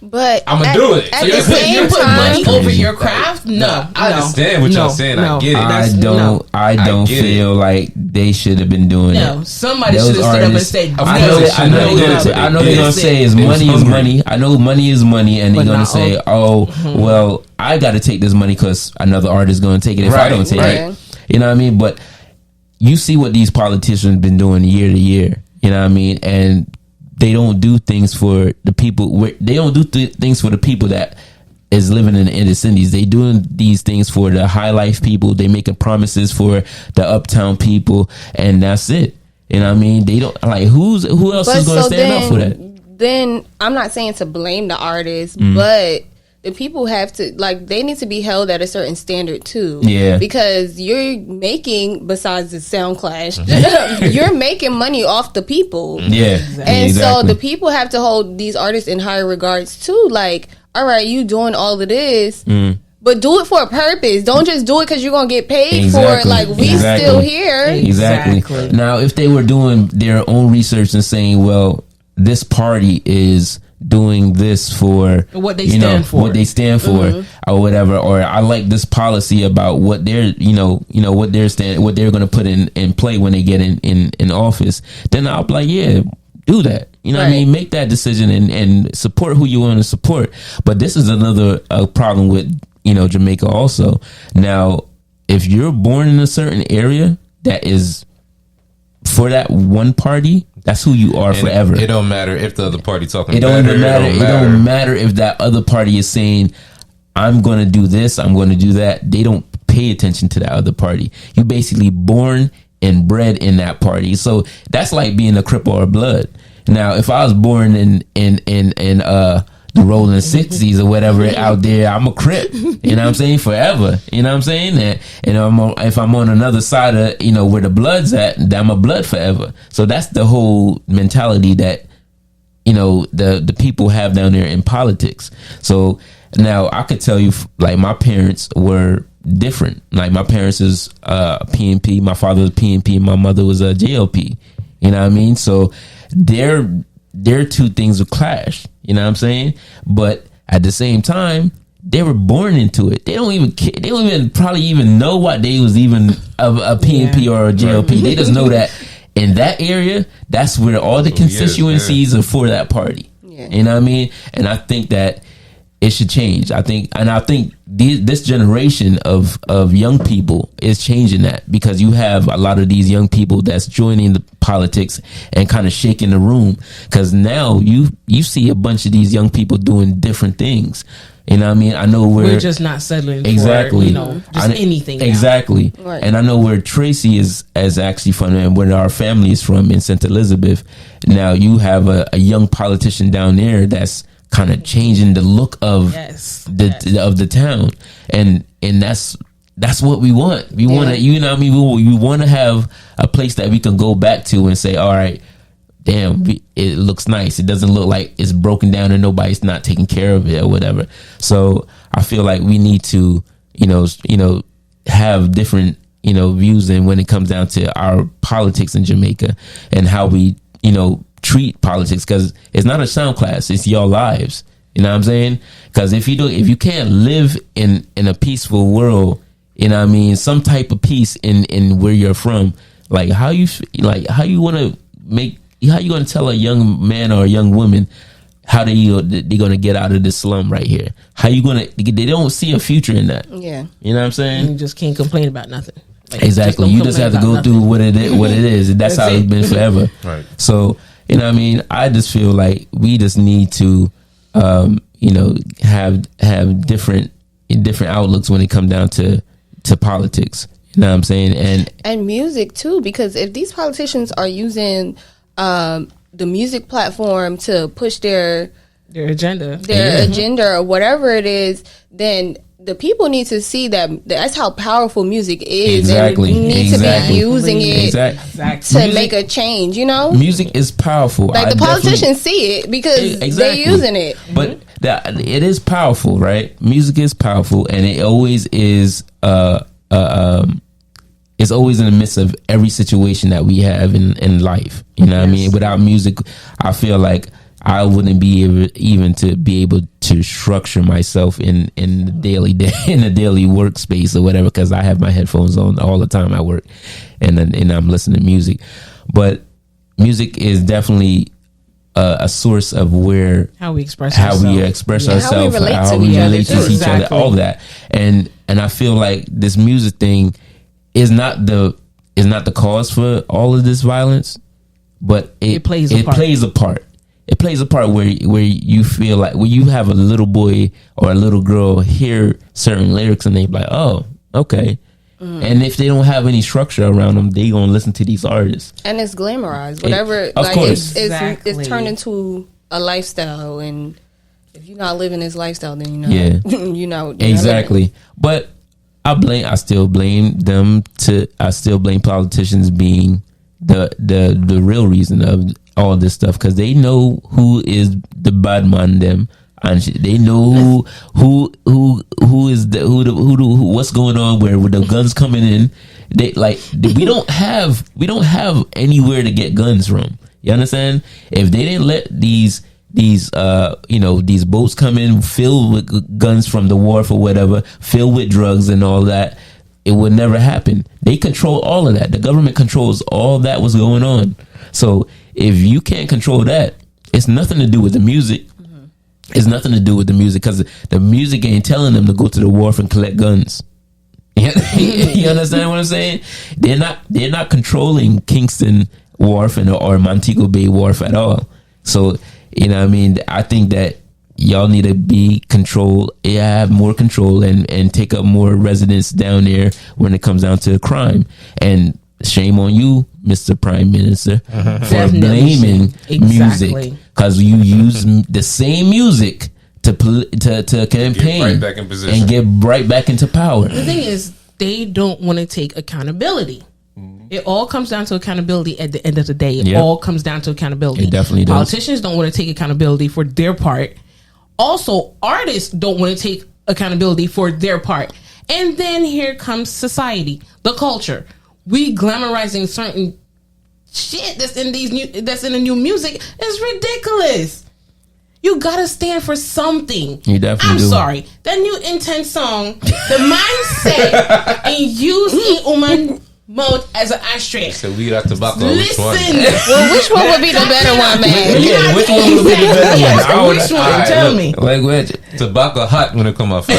But I'm gonna do it. At the same you put time, money over your craft. No, I understand what y'all saying. I get it. I don't feel like they should have been doing it. Somebody should have stood up and said, I know they're gonna say is money. I know money is money, and they're gonna say, well, I got to take this money because another artist is gonna take it if I don't take it. You know what I mean? But you see what these politicians been doing year to year. You know what I mean? And they don't do things for the people. They don't do things for the people that is living in the inner cities. They doing these things for the high life people. They making promises for the uptown people, and that's it. You know what I mean? They don't like who else is going to stand up for that? then I'm not saying to blame the artist, but the people have to, like, they need to be held at a certain standard too. Yeah. Because you're making, besides the sound clash, you're making money off the people. Yeah. And so the people have to hold these artists in higher regards too. Like, all right, you doing all of this, but do it for a purpose. Don't just do it because you're going to get paid for it. Like, we still here. Exactly. Now, if they were doing their own research and saying, well, this party is doing this for what they stand for, or whatever, or I like this policy about what they're what they're going to put in play when they get in office, then I'll be like, yeah, do that. You know what I mean? Make that decision and support who you want to support. But this is another problem with Jamaica also. Now, if you're born in a certain area that is for that one party, that's who you are forever. It don't matter if the other party talking. It don't matter if that other party is saying, I'm going to do this, I'm going to do that. They don't pay attention to that other party. You basically born and bred in that party. So that's like being a Crip or a Blood. Now, if I was born in the rolling 60s or whatever out there, I'm a Crip, you know what I'm saying, forever, you know what I'm saying, and if I'm on another side of where the blood's at, then I'm a Blood forever. So that's the whole mentality that the people have down there in politics. So now I could tell you, like, my parents were different. Like, my parents is PNP, my father was PNP, my mother was a JLP, you know what I mean. So their two things would clash, you know what I'm saying? But at the same time, they were born into it. They don't even care. They don't even probably even know what they was even a PNP or a JLP. They just know that in that area, that's where all the constituencies are for that party. Yeah. You know what I mean? And I think that it should change. I think this generation of young people is changing that, because you have a lot of these young people that's joining the politics and kind of shaking the room, because now you see a bunch of these young people doing different things. You know what I mean? I know we're just not settling exactly for, just anything. Exactly. Right. And I know where Tracy is actually from, and where our family is from in St. Elizabeth. Now you have a young politician down there that's kind of changing the look of the town, and that's what we want. We want to, you know what I mean? We want to have a place that we can go back to and say, all right, damn, it looks nice. It doesn't look like it's broken down and nobody's not taking care of it or whatever. So I feel like we need to, have different, views in when it comes down to our politics in Jamaica and how we, treat politics, because it's not a sound class, it's your lives. You know what I'm saying? Because if you can't live in a peaceful world, you know what I mean, some type of peace in where you're from, like how you want to tell a young man or a young woman how they're gonna get out of this slum right here? How you gonna? They don't see a future in that. Yeah, you know what I'm saying? You just can't complain about nothing. Like, exactly. You just have to go through what it is, and that's how it's been forever. Right. So, you know what I mean? I just feel like we just need to, have different outlooks when it comes down to politics. You know what I'm saying? And music too, because if these politicians are using the music platform to push their agenda, agenda or whatever it is, then the people need to see that's how powerful music is. Exactly. And you need to be using it to make a change, Music is powerful. Like, the politicians see it because they're using it. But it is powerful, right? Music is powerful, and it always is it's always in the midst of every situation that we have in life. You know what I mean? Without music, I feel like I wouldn't be able to structure myself in the daily workspace or whatever, because I have my headphones on all the time at work, and I'm listening to music. But music is definitely a source of how we express ourselves, how we relate to each other, all that. And I feel like this music thing is not the cause for all of this violence, but it plays a part. It plays a part where you feel like, when you have a little boy or a little girl hear certain lyrics and they be like, oh, okay. And if they don't have any structure around them, they gonna listen to these artists. And it's glamorized. Whatever, of course. It's turned into a lifestyle, and if you're not living this lifestyle, then you're not. You're not exactly. But I still blame politicians being the real reason of all this stuff, because they know who is the bad man them, and they know who is what's going on where with the guns coming in. We don't have anywhere to get guns from. You understand? If they didn't let these boats come in filled with guns from the wharf or whatever, filled with drugs and all that, it would never happen. They control all of that. The government controls all that was going on. So if you can't control that, it's nothing to do with the music. Mm-hmm. It's nothing to do with the music, because the music ain't telling them to go to the wharf and collect guns. You understand what I'm saying? They're not controlling Kingston Wharf or Montego Bay Wharf at all. So, you know what I mean? I think that y'all need to be controlled, have more control, and take up more residents down there when it comes down to crime. And shame on you, Mr. Prime Minister, for blaming music, because you use the same music to campaign get right back in position and get right back into power. The thing is, they don't want to take accountability. It all comes down to accountability at the end of the day. It all comes down to accountability. It definitely does. Politicians don't want to take accountability for their part. Also, artists don't want to take accountability for their part. And then here comes society, the culture. We glamorizing certain shit that's in the new music is ridiculous. You gotta stand for something. You definitely I'm do. sorry. That new Intense song, the mindset and using woman mode as an ashtray. So we got tobacco. Listen. Well, which one would be the better one, man? Yeah, which one would be the better one? Which one? Tell me. Like what? Tobacco hot when it come off. Right?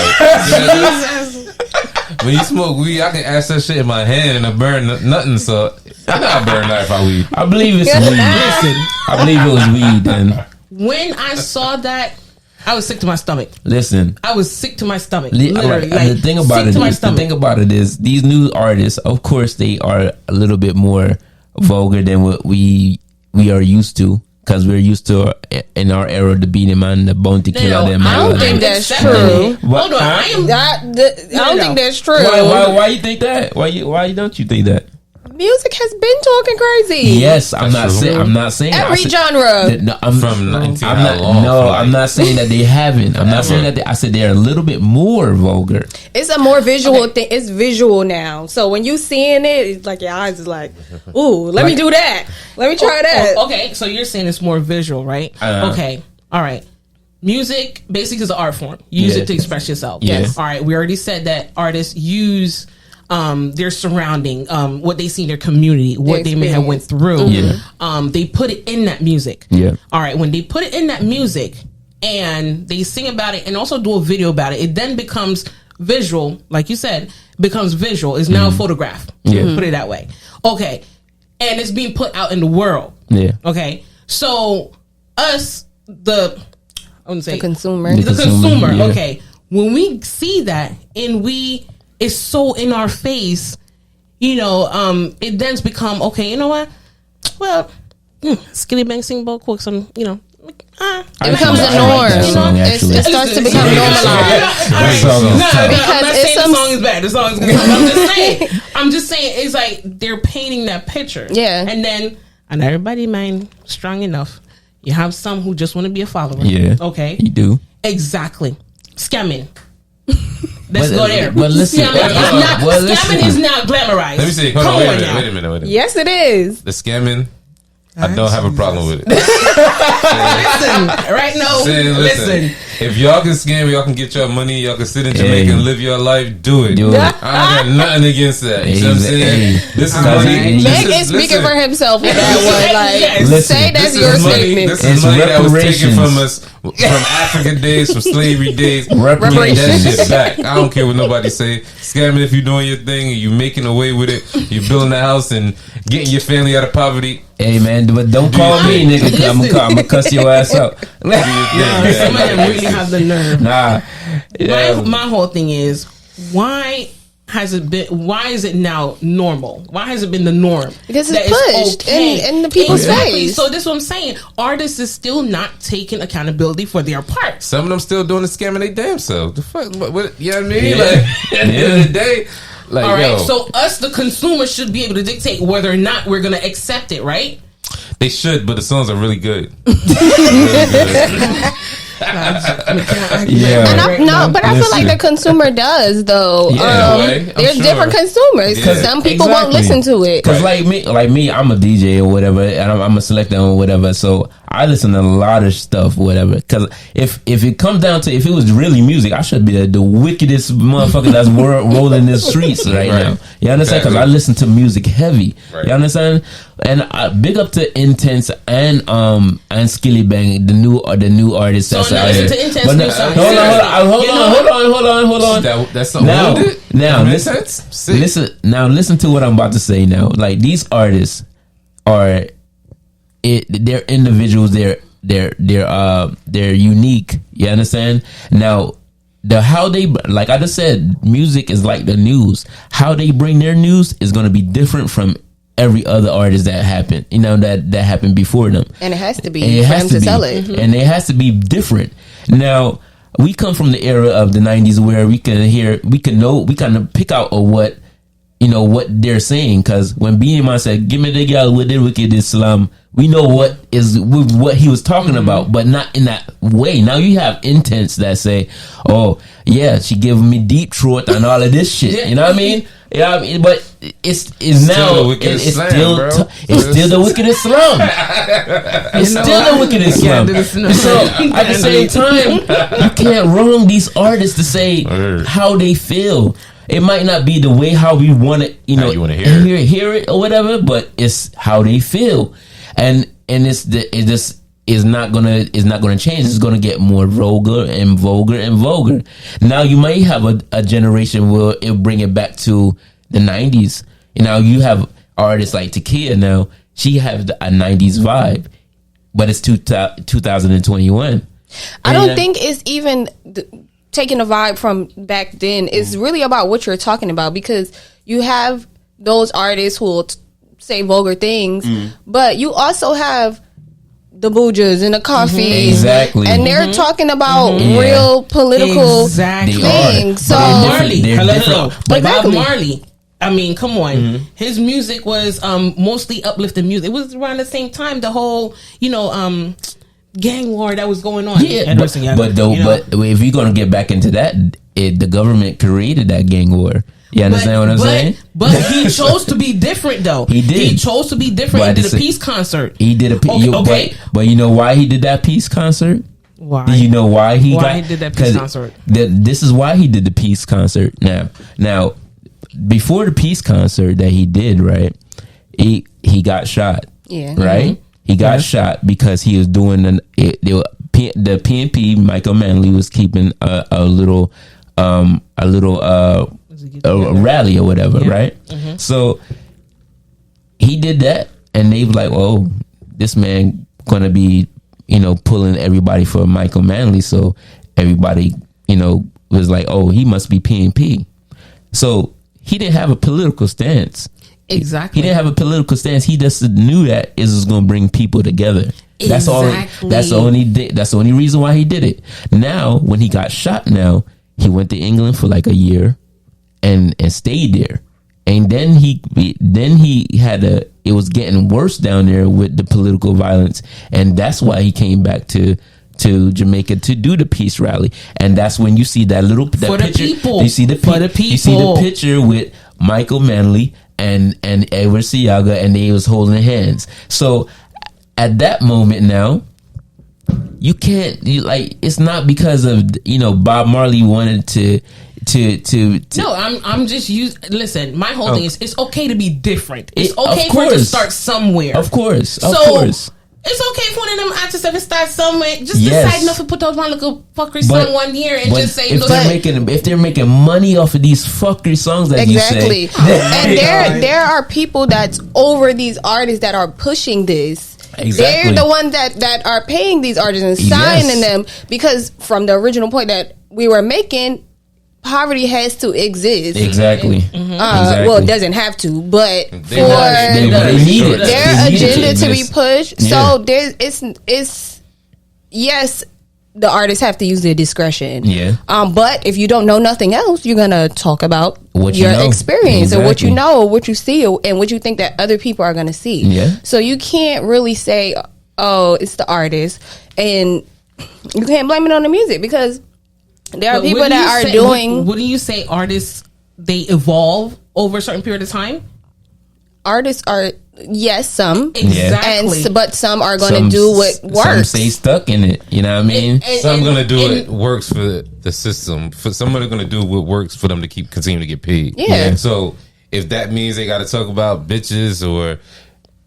When you smoke weed, I can ask that shit in my hand and I burn nothing. So I not burn that if I weed. I believe it's weed. Listen, I believe it was weed. And when I saw that, I was sick to my stomach. listen, I was sick to my stomach. Right. Literally, And the thing about it is these new artists, of course, they are a little bit more vulgar than what we are used to, because we're used to in our era the beating man, the bounty killer. Them. I don't think that's true. Hold on, I don't think that's true. Why you think that? Why don't you think that? Music has been talking crazy. Yes, I'm not saying every genre. No, I'm not saying that they haven't. I'm not saying that I said they're a little bit more vulgar. It's a more visual thing. It's visual now. So when you seeing it, it's like your eyes is like, ooh, let me do that. Let me try that. Okay, so you're saying it's more visual, right? Okay, all right. Music basically is an art form. You use it to express yourself. Yeah. Yes. All right. We already said that artists use their surrounding, what they see in their community, what they may have went through. Yeah. They put it in that music. Yeah. All right. When they put it in that music and they sing about it and also do a video about it then becomes visual. Like you said, becomes visual. It's now a photograph. Yeah. Put it that way. Okay. And it's being put out in the world. Yeah. Okay. So us, I wouldn't say The consumer. the consumer. Yeah. Okay. When we see that and it's so in our face, it then's become, okay, you know what? Well, Skilly Bang sing about quick some, it becomes a norm. It starts to become normalized. I'm not saying the song is bad. The song is good. I'm just saying it's like they're painting that picture. Yeah. And then, and everybody mind strong enough. You have some who just want to be a follower. Yeah. Okay. You do. Exactly. Scamming. Let's go there. But listen, scamming is now glamorized. Let me see. Hold on, wait a minute. Yes, it is. The scamming, I don't have a problem with it. Listen, right now. Listen. If y'all can scam, y'all can get your money, y'all can sit in Jamaica and live your life, do it. I got nothing against that. You know what I'm saying? This is money. Meg is speaking for himself with that one. Like, say that's your statement. This is money that was taken from us from African days, from slavery days. Reparations. That shit back. I don't care what nobody say. Scamming if you're doing your thing, and you making away with it, you're building a house and getting your family out of poverty. Hey man, but don't call me nigga. I'm gonna cuss your ass out. Some of them really have the nerve. Nah. My whole thing is, why has it been? Why is it now normal? Why has it been the norm? Because it's pushed in the people's face. So this is what I'm saying. Artists is still not taking accountability for their part. Some of them still doing the scamming they damn self. The fuck, what, you know what I mean? Like, at the end of the day, like, all right. yo, So us, the consumer, should be able to dictate whether or not we're going to accept it, right? they should, but the songs are really good. Yeah, but I feel like the consumer does though. There's different consumers because some people won't listen to it. Because like me, I'm a DJ or whatever, and I'm a selector or whatever. So I listen to a lot of stuff, whatever. Because if it comes down to if it was really music, I should be the wickedest motherfucker that's rolling the streets right now. You understand? Because I listen to music heavy. Right. You understand? And big up to Intense and Skilly Bang, the new artists. So now listen to Intense new song. Hold on. That's something. Now listen to what I'm about to say. Now, like these artists they're individuals. They're unique. You understand? Now, how they, like I just said, music is like the news. How they bring their news is going to be different from every other artist that happened, that happened before them. And it has to be for them to sell it. Mm-hmm. And it has to be different. Now, we come from the era of the 90s where we can kind of pick out what they're saying. Because when BMI said, "Give me the girl with the wicked Islam," we know what he was talking about, but not in that way. Now you have Intense that say, "Oh yeah, she giving me deep throat and all of this shit." You know what I mean? Yeah, but it's still the wickedest slum. It's still the wickedest slum. It's still the wickedest slum. So at the same time, you can't wrong these artists to say how they feel. It might not be the way how we want it, you want to hear it or whatever, but it's how they feel, and it's not gonna change. It's gonna get more vulgar and vulgar and vulgar. Now you might have a generation where it'll bring it back to the 90s. You have artists like Takiyah now. She has a 90s vibe, but it's 2021. I don't think it's even taking a vibe from back then. It's really about what you're talking about, because you have those artists who will say vulgar things, but you also have the Boojas and the Coffees, exactly, and they're talking about real political things. So but Bob Marley, I mean, come on, his music was mostly uplifting music. It was around the same time the whole gang war that was going on. But if you're gonna get back into that, the government created that gang war. You understand what I'm saying? But he chose to be different, though. He did. He chose to be different. He did a peace concert. He did a peace. But you know why he did that peace concert? Why? Do you know why he did that peace concert? This is why he did the peace concert. Now, before the peace concert that he did, right? He got shot. Yeah. Right. He got shot because he was doing the PNP. Michael Manley was keeping a little rally or whatever, right? So he did that, and they were like, "Oh, this man gonna be, pulling everybody for Michael Manley." So everybody, was like, "Oh, he must be PNP." So he didn't have a political stance. Exactly. He didn't have a political stance. He just knew that it was going to bring people together. That's all. That's the only reason why he did it. Now, when he got shot, he went to England for like a year, and stayed there. And then he had it was getting worse down there with the political violence, and that's why he came back to Jamaica to do the peace rally. And that's when you see that picture. You see the picture with Michael Manley and Edward Siaga, and they was holding hands. So at that moment now, you can't it's not because of Bob Marley wanted to No, I'm just listen, my whole thing is it's okay to be different. It's okay for it to start somewhere. Of course. It's okay for one of them artists to start somewhere. Just decide not to put out one little fuckery song 1 year and just say, if they're making money off of these fuckery songs that you say. And there are people that's over these artists that are pushing this. Exactly. They're the ones that are paying these artists and signing them, because from the original point that we were making, poverty has to exist. Exactly. Exactly. Well, it doesn't have to, but for they need it. their They need it agenda to be exist. pushed. Yeah. So there's it's yes, the artists have to use their discretion. Yeah. But if you don't know nothing else, you're gonna talk about What you your know. experience and what you Exactly. know, what you see, and what you think that other people are gonna see. Yeah. So you can't really say, "Oh, it's the artist," and you can't blame it on the music because there are But people wouldn't that you are say- doing. Wouldn't you say artists they evolve over a certain period of time? Artists are some Exactly. but some are going to do what Some works. stay stuck in it. You know what I mean? Some gonna do what works for the system. For somebody gonna do what works for them to continue to get paid. Yeah. So if that means they got to talk about bitches or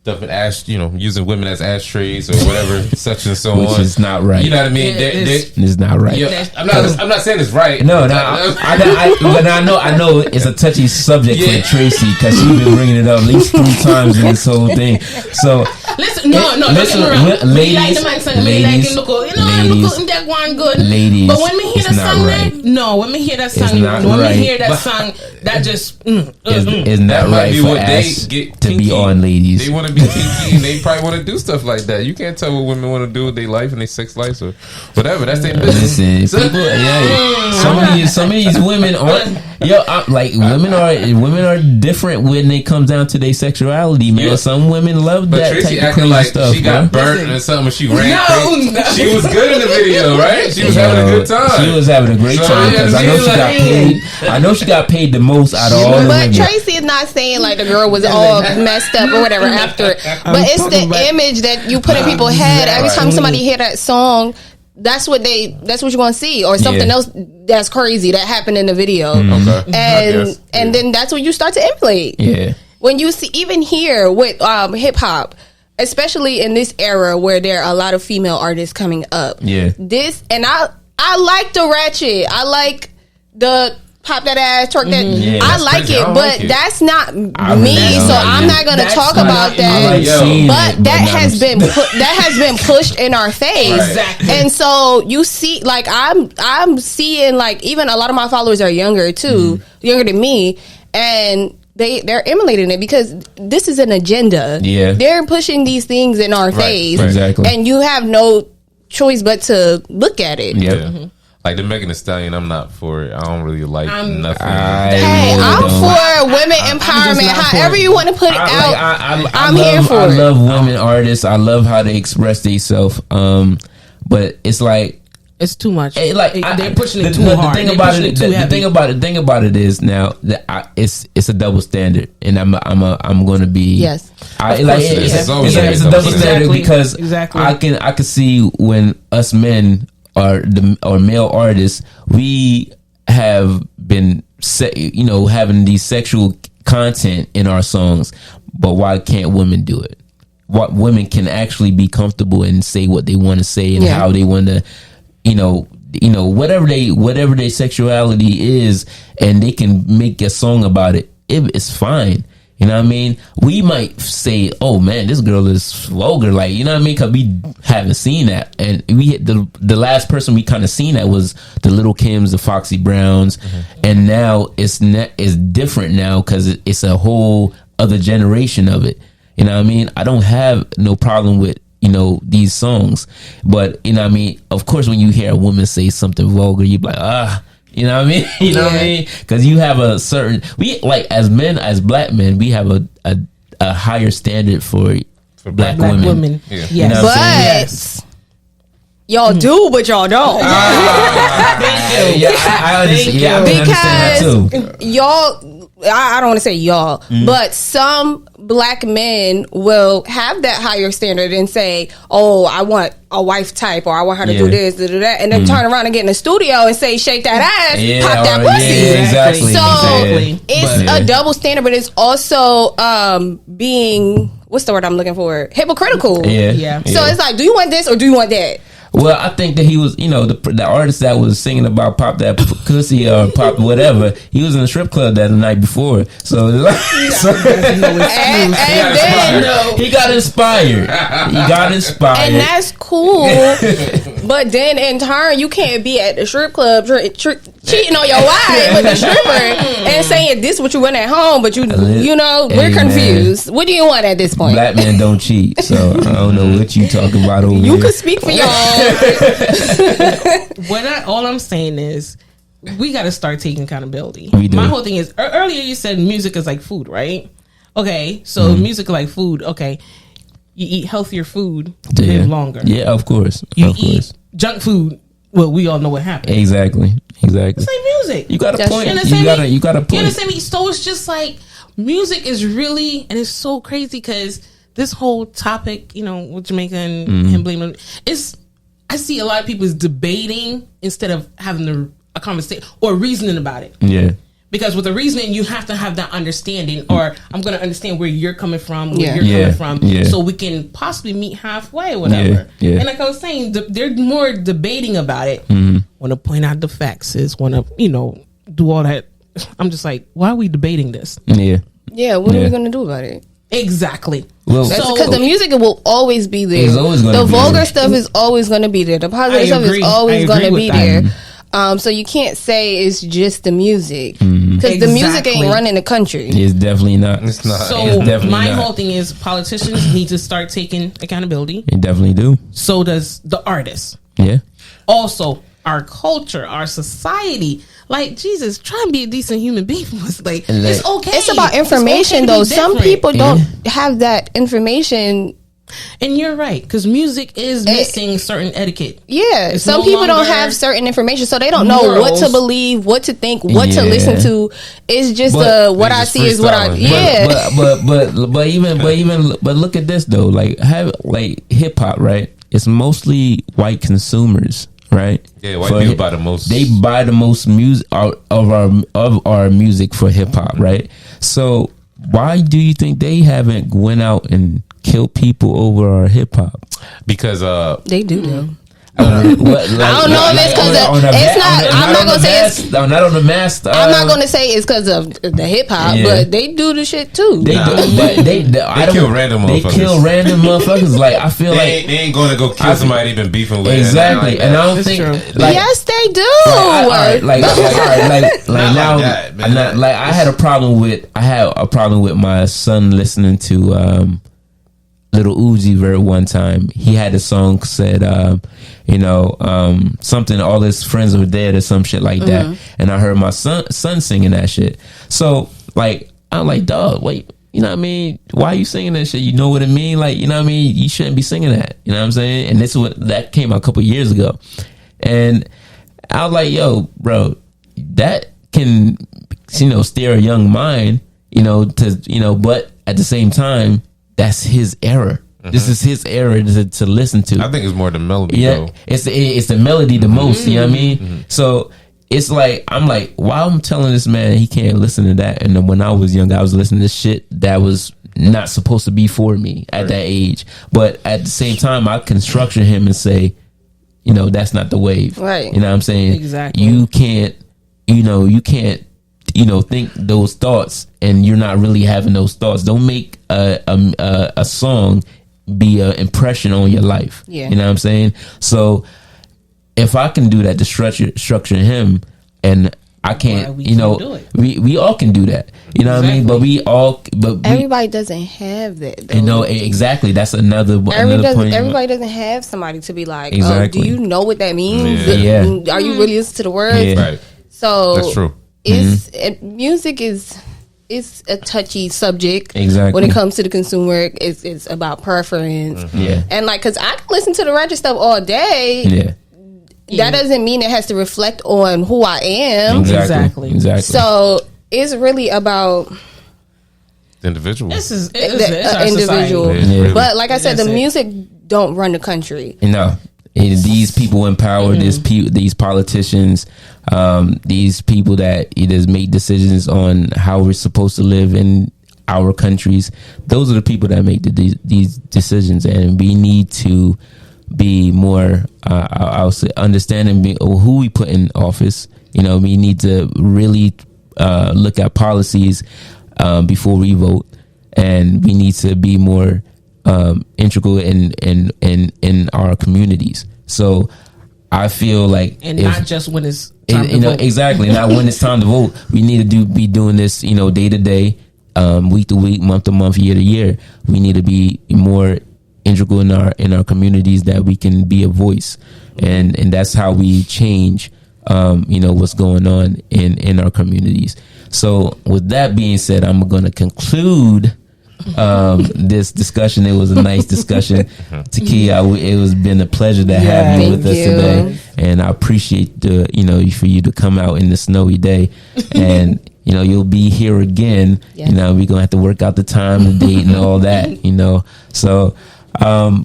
stuff in using women as ashtrays or whatever, such and so Which on, is not right. You know what I mean? It's not right. Yeah, I'm not saying it's right. No, but I know it's a touchy subject for Tracy because she's been bringing it up at least 3 times in this whole thing. So listen, don't get me wrong. Ladies, that one good. Ladies, but when me hear it's that not song, right. when me hear that It's song, not when right. me hear that song, that just it's not That might right be for what they us get to be kinky. on, ladies. They want to be kinky and they probably want to do stuff like that. You can't tell what women want to do with their life and their sex lives or whatever. That's their business. Listen, people, some of these women aren't. Women are different when it comes down to their sexuality, man. Yeah. Some women love But that Tracy type of acting crazy like stuff. she got bro. burnt and something. She ran. No. She was good in the video, right? She was having a good time. She was having a great So, time because I know she like- got paid. I know she got paid the most out of all the But women. Tracy is not saying like the girl was all messed up or whatever after it. But it's the image that you put in people's head every time somebody hear that song. That's what you're going to see, or something else that's crazy that happened in the video, Okay. and then that's what you start to emulate. Yeah. When you see, even here with hip hop, especially in this era where there are a lot of female artists coming up. Yeah. This and I like the ratchet. I like the pop that ass, twerk that. Yeah, I that's like crazy. it, I don't but like it. that's not me. that's So not I'm you. not going to That's talk not- about I that. like seeing But it, that not has been that has been pushed in our face, Exactly. and so you see, like I'm seeing, like, even a lot of my followers are younger too, younger than me, and they're emulating it because this is an agenda. Yeah. They're pushing these things in our face, right. Exactly. and you have no choice but to look at it. Yep. Yeah. Like the Megan Thee Stallion, I'm not for it. I don't really like nothing. Hey, I'm for women empowerment. not for However it. you want to put it out, I'm love, here for I it. love women artists. I love how they express themselves. But it's like It's too much. they're pushing it too hard. The thing about it is now that it's a double standard, and I'm going to be Yes. It's always a double standard Exactly. because Exactly. I can see when us men or male artists, we have been having these sexual content in our songs, but why can't women do it? What women can actually be comfortable and say what they want to say and how they want to, whatever their sexuality is, and they can make a song about it. It's fine. You know what I mean? We might say, "Oh man, this girl is vulgar," like, you know what I mean? Because we haven't seen that, and the last person we kind of seen that was the Little Kims, the Foxy Browns, and now it's different now because it's a whole other generation of it. You know what I mean? I don't have no problem with these songs, but you know what I mean? Of course, when you hear a woman say something vulgar, you be like, you know what I mean? You know what I mean? Because you have a certain, as men, as black men, we have a higher standard for black women. Yeah. You know Yes. what I'm saying? But y'all do, but y'all don't. I understand. Yeah, I can understand that too. Y'all, I don't want to say y'all, but some black men will have that higher standard and say, "Oh, I want a wife type, or I want her to do this, do that," and then turn around and get in the studio and say, "Shake that ass, pop that pussy." Yeah, exactly. So it's But- a double standard, but it's also being, what's the word I'm looking for? Hypocritical. Yeah. So it's like, do you want this or do you want that? Well, I think that he was, the artist that was singing about pop that pussy or pop whatever, he was in a strip club that the night before. So, And then, he got inspired. and that's cool. But then in turn, you can't be at the strip club cheating on your wife with a stripper and saying this what you want at home, but we're confused. What do you want at this point? Black men don't cheat, so I don't know what you talking about over You here. could speak for y'all. All I'm saying is we got to start taking accountability. We do. My whole thing is earlier you said music is like food, right? Okay, so music like food. Okay, you eat healthier food to live longer. Yeah, of course. You eat junk food. Well, we all know what happened. Exactly. It's like music. You got a point. You got a point. You understand me? So it's just like music is really, and it's so crazy because this whole topic, with Jamaica and him blaming, I see a lot of people is debating instead of having a conversation or reasoning about it. Yeah. Because with the reasoning, you have to have that understanding, or I'm going to understand where you're coming from, where you're coming from, so we can possibly meet halfway or whatever. Yeah. And like I was saying, they're more debating about it. Want to point out the facts, want to, do all that. I'm just like, why are we debating this? Yeah. Yeah, what are we going to do about it? Exactly. Well, because the music will always be there. It's always gonna the be vulgar there. stuff is always going to be there. The positive stuff is always going to be there. So you can't say it's just the music because the music ain't running the country. It's definitely not. It's not. So my whole thing is politicians need to start taking accountability. They definitely do. So does the artist. Yeah. Also, our culture, our society. Like, Jesus, try and be a decent human being. It's okay. It's about information, though. Some people don't have that information. And you're right, because music is missing certain etiquette. Yeah, some people don't have certain information, so they don't know what to believe, what to think, what to listen to. It's just what I see is what I. Yeah, but look at this though. Like hip hop, right? It's mostly white consumers, right? Yeah, white people buy the most. They buy the most music of our music for hip hop, right? So why do you think they haven't went out and kill people over our hip hop? Because they do though. I don't know if it's because it's not. I'm not gonna say it's not on the mask. I'm not gonna say it's because of the hip hop, but they do the shit too. They kill random motherfuckers. They kill random motherfuckers. Like I feel they ain't going to go kill somebody they've been beefing with. Exactly, and I don't think. Yes, they do. I had a problem with my son listening to Little Uzi Vert one time. He had a song said, something, all his friends were dead or some shit like that. And I heard my son singing that shit. So, like, I'm like, dog, wait, you know what I mean? Why are you singing that shit? You know what I mean? Like, you know what I mean? You shouldn't be singing that. You know what I'm saying? And that came out a couple years ago. And I was like, yo, bro, that can, steer a young mind, but at the same time, that's his era. This is his era to listen to. I think it's more the melody. Yeah, though. it's the melody the most. You know what I mean? So it's like I'm like, why I'm telling this man he can't listen to that? And then when I was young, I was listening to shit that was not supposed to be for me at that age. But at the same time, I can structure him and say, that's not the wave. Right. You know what I'm saying? Exactly. You can't think those thoughts, and you're not really having those thoughts. Don't make a song be an impression on your life. Yeah. You know what I'm saying? So if I can do that to structure him, and I can't, we all can do that. You know what I mean? But everybody doesn't have that, though. Exactly. That's another point. Everybody doesn't have somebody to be like, exactly. Oh, do you know what that means? Yeah. Are you really listening to the words? Yeah. Right. So that's true. Music is a touchy subject. Exactly. When it comes to the consumer, it's about preference. Yeah. And because I can listen to the ratchet stuff all day. Yeah. That doesn't mean it has to reflect on who I am. Exactly. So it's really about the individual. It's our individual. Yeah. But like I said, the music don't run the country. No. These people in power, these politicians, these people that either make decisions on how we're supposed to live in our countries, those are the people that make these decisions, and we need to be more, I'll say, understanding who we put in office. We need to really look at policies before we vote, and we need to be more integral in our communities. So I feel like, and not just when it's time to vote. Exactly, not when it's time to vote. We need to be doing this, day to day, week to week, month to month, year to year. We need to be more integral in our communities, that we can be a voice, and that's how we change what's going on in our communities. So with that being said, I'm going to conclude this discussion. It was a nice discussion. Takiyah, it was been a pleasure to have you with us today, and I appreciate for you to come out in the snowy day, and you'll be here again. We're gonna have to work out the time, the date, and all that. So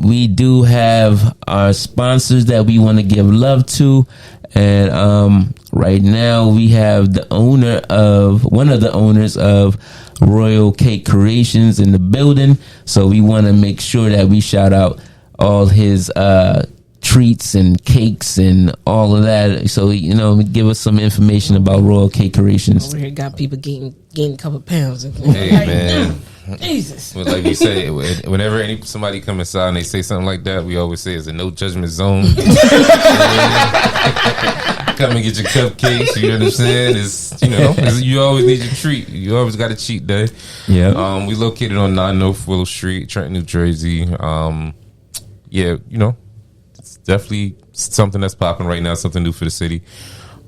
we do have our sponsors that we want to give love to. And right now we have one of the owners of Royal Cake Creations in the building. So we want to make sure that we shout out all his treats and cakes and all of that. So give us some information about Royal Cake Creations. Over here got people getting a couple pounds. Hey man. Jesus. Well, like you say, whenever somebody come inside and they say something like that, we always say it's a no judgment zone. Come and get your cupcakes. You know what I'm saying? You always need your treat. You always got a cheat day. Yeah. We located on 9 North Willow Street, Trenton, New Jersey. It's definitely something that's popping right now. Something new for the city.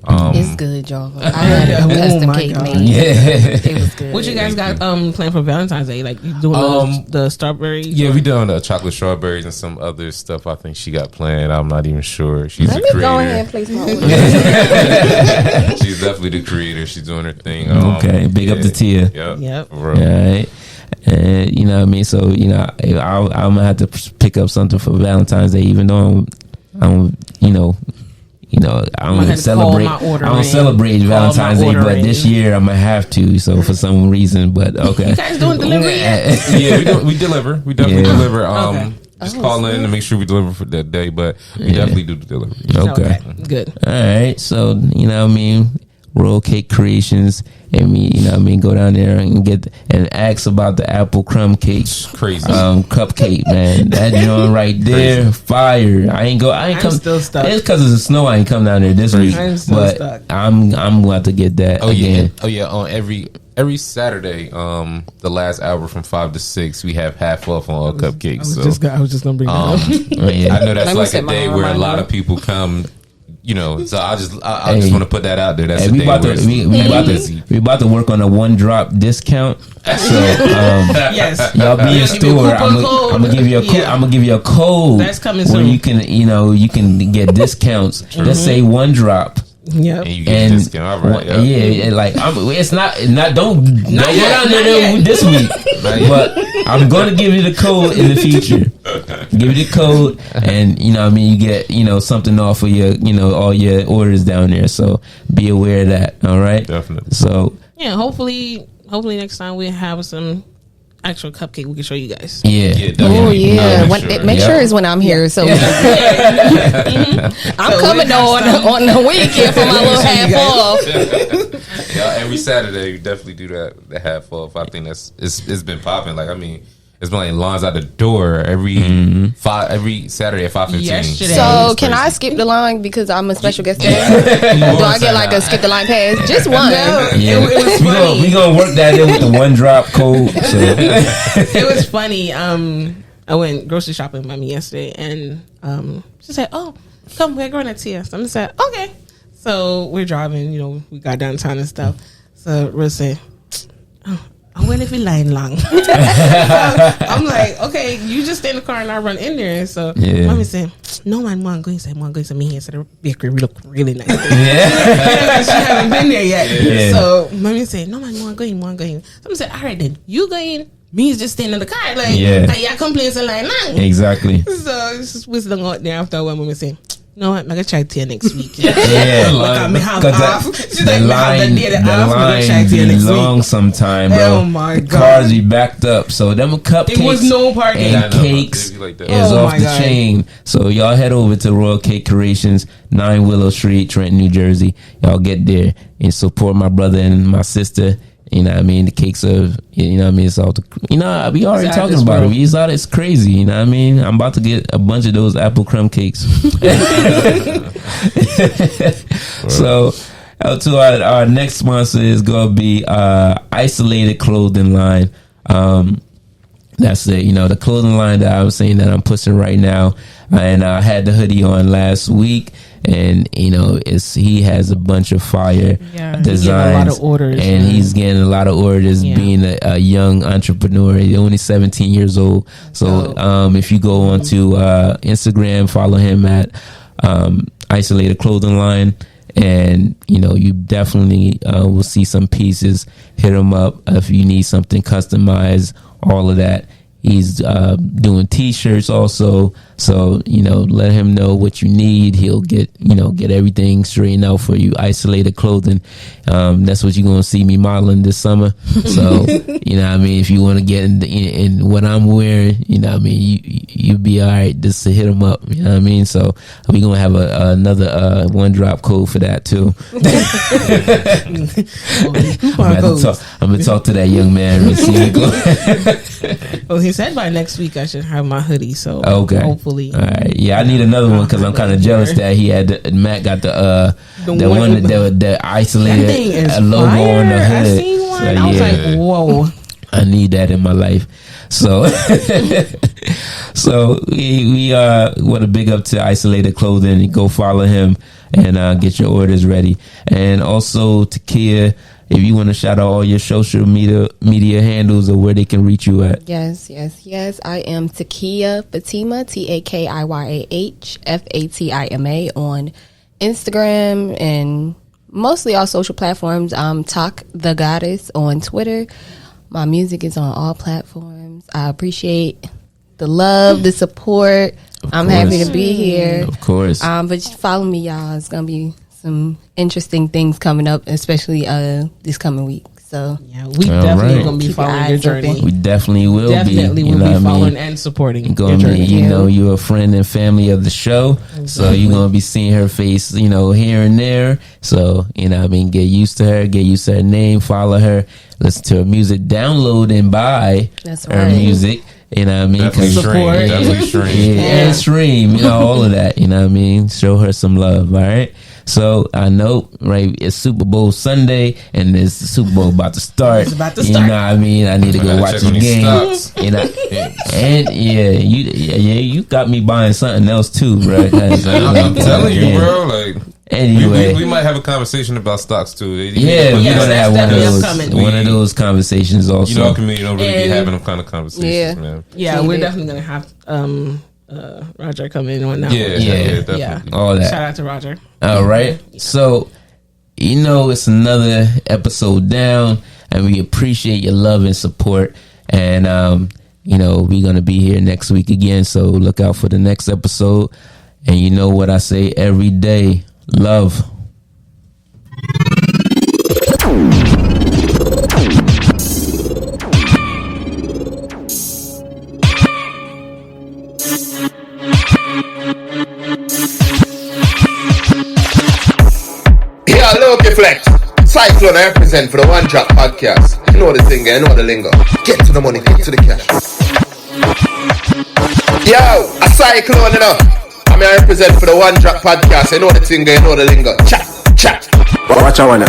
It's good, y'all. I had a custom cake made. Yeah, it was good. What you guys got planned for Valentine's Day? Like you doing the strawberries? Yeah, we done chocolate strawberries and some other stuff. I think she got planned. I'm not even sure. She's Let the creator. me go ahead and place my order. She's definitely the creator. She's doing her thing. Okay, big up to Tia. Yep. All right. And you know what I mean. So I'm gonna have to pick up something for Valentine's Day, even though I'm I don't celebrate. I don't celebrate Valentine's Day, but this year I'm gonna have to. So for some reason, but okay. You guys doing delivery yet? Yeah, we deliver. We definitely deliver. Just call in to make sure we deliver for that day, but we definitely do the delivery. Okay, good. All right, so Royal Cake Creations, and go down there and ask about the apple crumb cake, crazy cupcake, man. That joint right there, fire. I'm still stuck. It's because of the snow. I ain't come down there this week, but stuck. I'm going to get that again. On every Saturday, the last hour from 5 to 6, we have half off on all cupcakes. I was just gonna bring that up. I know that's like a day where a lot of people come. So I just want to put that out there. That's we about to work on a 1-drop discount. So yes, y'all be in store. I'm gonna give you a code. I'm gonna give you a code that's coming where soon. you can get discounts. Let's say 1-drop. Yep. And you get a discount. All right. It's not don't go down there this week. But I'm gonna give you the code in the future. Give you the code, and you get something off of your all your orders down there. So be aware of that. All right. Definitely. So yeah, hopefully next time we have some actual cupcake we can show you guys. Yeah. Oh yeah. Make sure it's when I'm here. So I'm coming on the weekend for my little half off. Every Saturday we definitely do the half off. I think it's been popping. It's been like lines out the door every Saturday at 5:15. So can I skip the line because I'm a special guest today? Do I get like a skip the line pass? Just one. No, yeah, it was funny. We gonna work that in with the 1-drop code. So. It was funny. I went grocery shopping with mommy yesterday, and she said, "Oh, come, we're going to Tia." So I said, "Okay." So we're driving. We got downtown and stuff. So Rose said, "Oh, I went if you line long." So I'm like, "Okay, you just stay in the car and I run in there." So mommy said, "No man, I'm going to me here. So the bakery look really nice." She haven't been there yet. Yeah. So mommy said, "No man, I'm going." So I said, "All right then, you going? Me just staying in the car. Y'all complain so line long." Exactly. So it's just whistling out there after a while. Mommy said, "No, I'm gonna try to you next week." Yeah, She's the line be long sometime, bro. Oh my god, cars be backed up. So them cupcakes, there was no parking, and cakes is off the chain. So y'all head over to Royal Cake Creations, 9 Willow Street, Trenton, New Jersey. Y'all get there and support my brother and my sister. You know what I mean? The cakes of, you know what I mean? It's all, we already talking about it. He's out, it's crazy. You know what I mean? I'm about to get a bunch of those apple crumb cakes. So, to our next sponsor is going to be Isolated Clothing Line. That's it. The clothing line that I was saying that I'm pushing right now. And I had the hoodie on last week. And he has a bunch of fire designs. He's getting a lot of orders, and he's getting a lot of orders. Being a young entrepreneur, he's only 17 years old. So if you go onto Instagram, follow him at Isolated Clothing Line, and you definitely will see some pieces. Hit him up if you need something customized. All of that. He's doing T-shirts also, so let him know what you need. He'll get everything straightened out for you. Isolated Clothing. That's what you're gonna see me modeling this summer. So if you want to get in what I'm wearing, you be all right. Just to hit him up. You know what I mean. So we're gonna have another one drop code for that too. I'm gonna talk to that young man and see. Well, he said by next week I should have my hoodie. So hopefully, all right. Yeah, I need another one because I'm kind of jealous that he had Matt got the isolated logo on the hood. I seen one. I was like, whoa. I need that in my life. So, we want to big up to Isolated Clothing. Go follow him and get your orders ready. And also Takiyah, if you want to shout out all your social media handles or where they can reach you at. Yes. I am Takiyah Fatima, TAKIYAH FATIMA on Instagram and mostly all social platforms. I'm Tak the Goddess on Twitter. My music is on all platforms. I appreciate the love, the support. I'm happy to be here. Of course. But just follow me, y'all. It's gonna be some interesting things coming up, especially this coming week. So we definitely gonna be following your journey. We definitely will definitely will be following and supporting your journey. You're a friend and family of the show, so you're gonna be seeing her face, here and there. So get used to her, get used to her name, follow her, listen to her music, download and buy her music. Definitely support, stream, and stream, all of that. Show her some love. All right. So I know, right? It's Super Bowl Sunday, and this Super Bowl about to start. It's about to start. You know what I mean? I need to go watch the game. And you got me buying something else too, bro. I'm telling you, bro. Like, anyway, we might have a conversation about stocks too. We're gonna have one of those conversations also. Our community don't really be having them kind of conversations, man. Yeah, we're definitely gonna have Roger come in on that. Yeah, all that. Shout out to Roger. All right. So, it's another episode down, and we appreciate your love and support. And, we're going to be here next week again. So look out for the next episode. And you know what I say every day, love. Loki Flex, Cyclone, I represent for the One Drop Podcast. You know the thing, you know the lingo. Get to the money, get to the cash. Yo, a Cyclone, I represent for the One Drop Podcast. You know the thing, you know the lingo. Chat. Watch I wanna.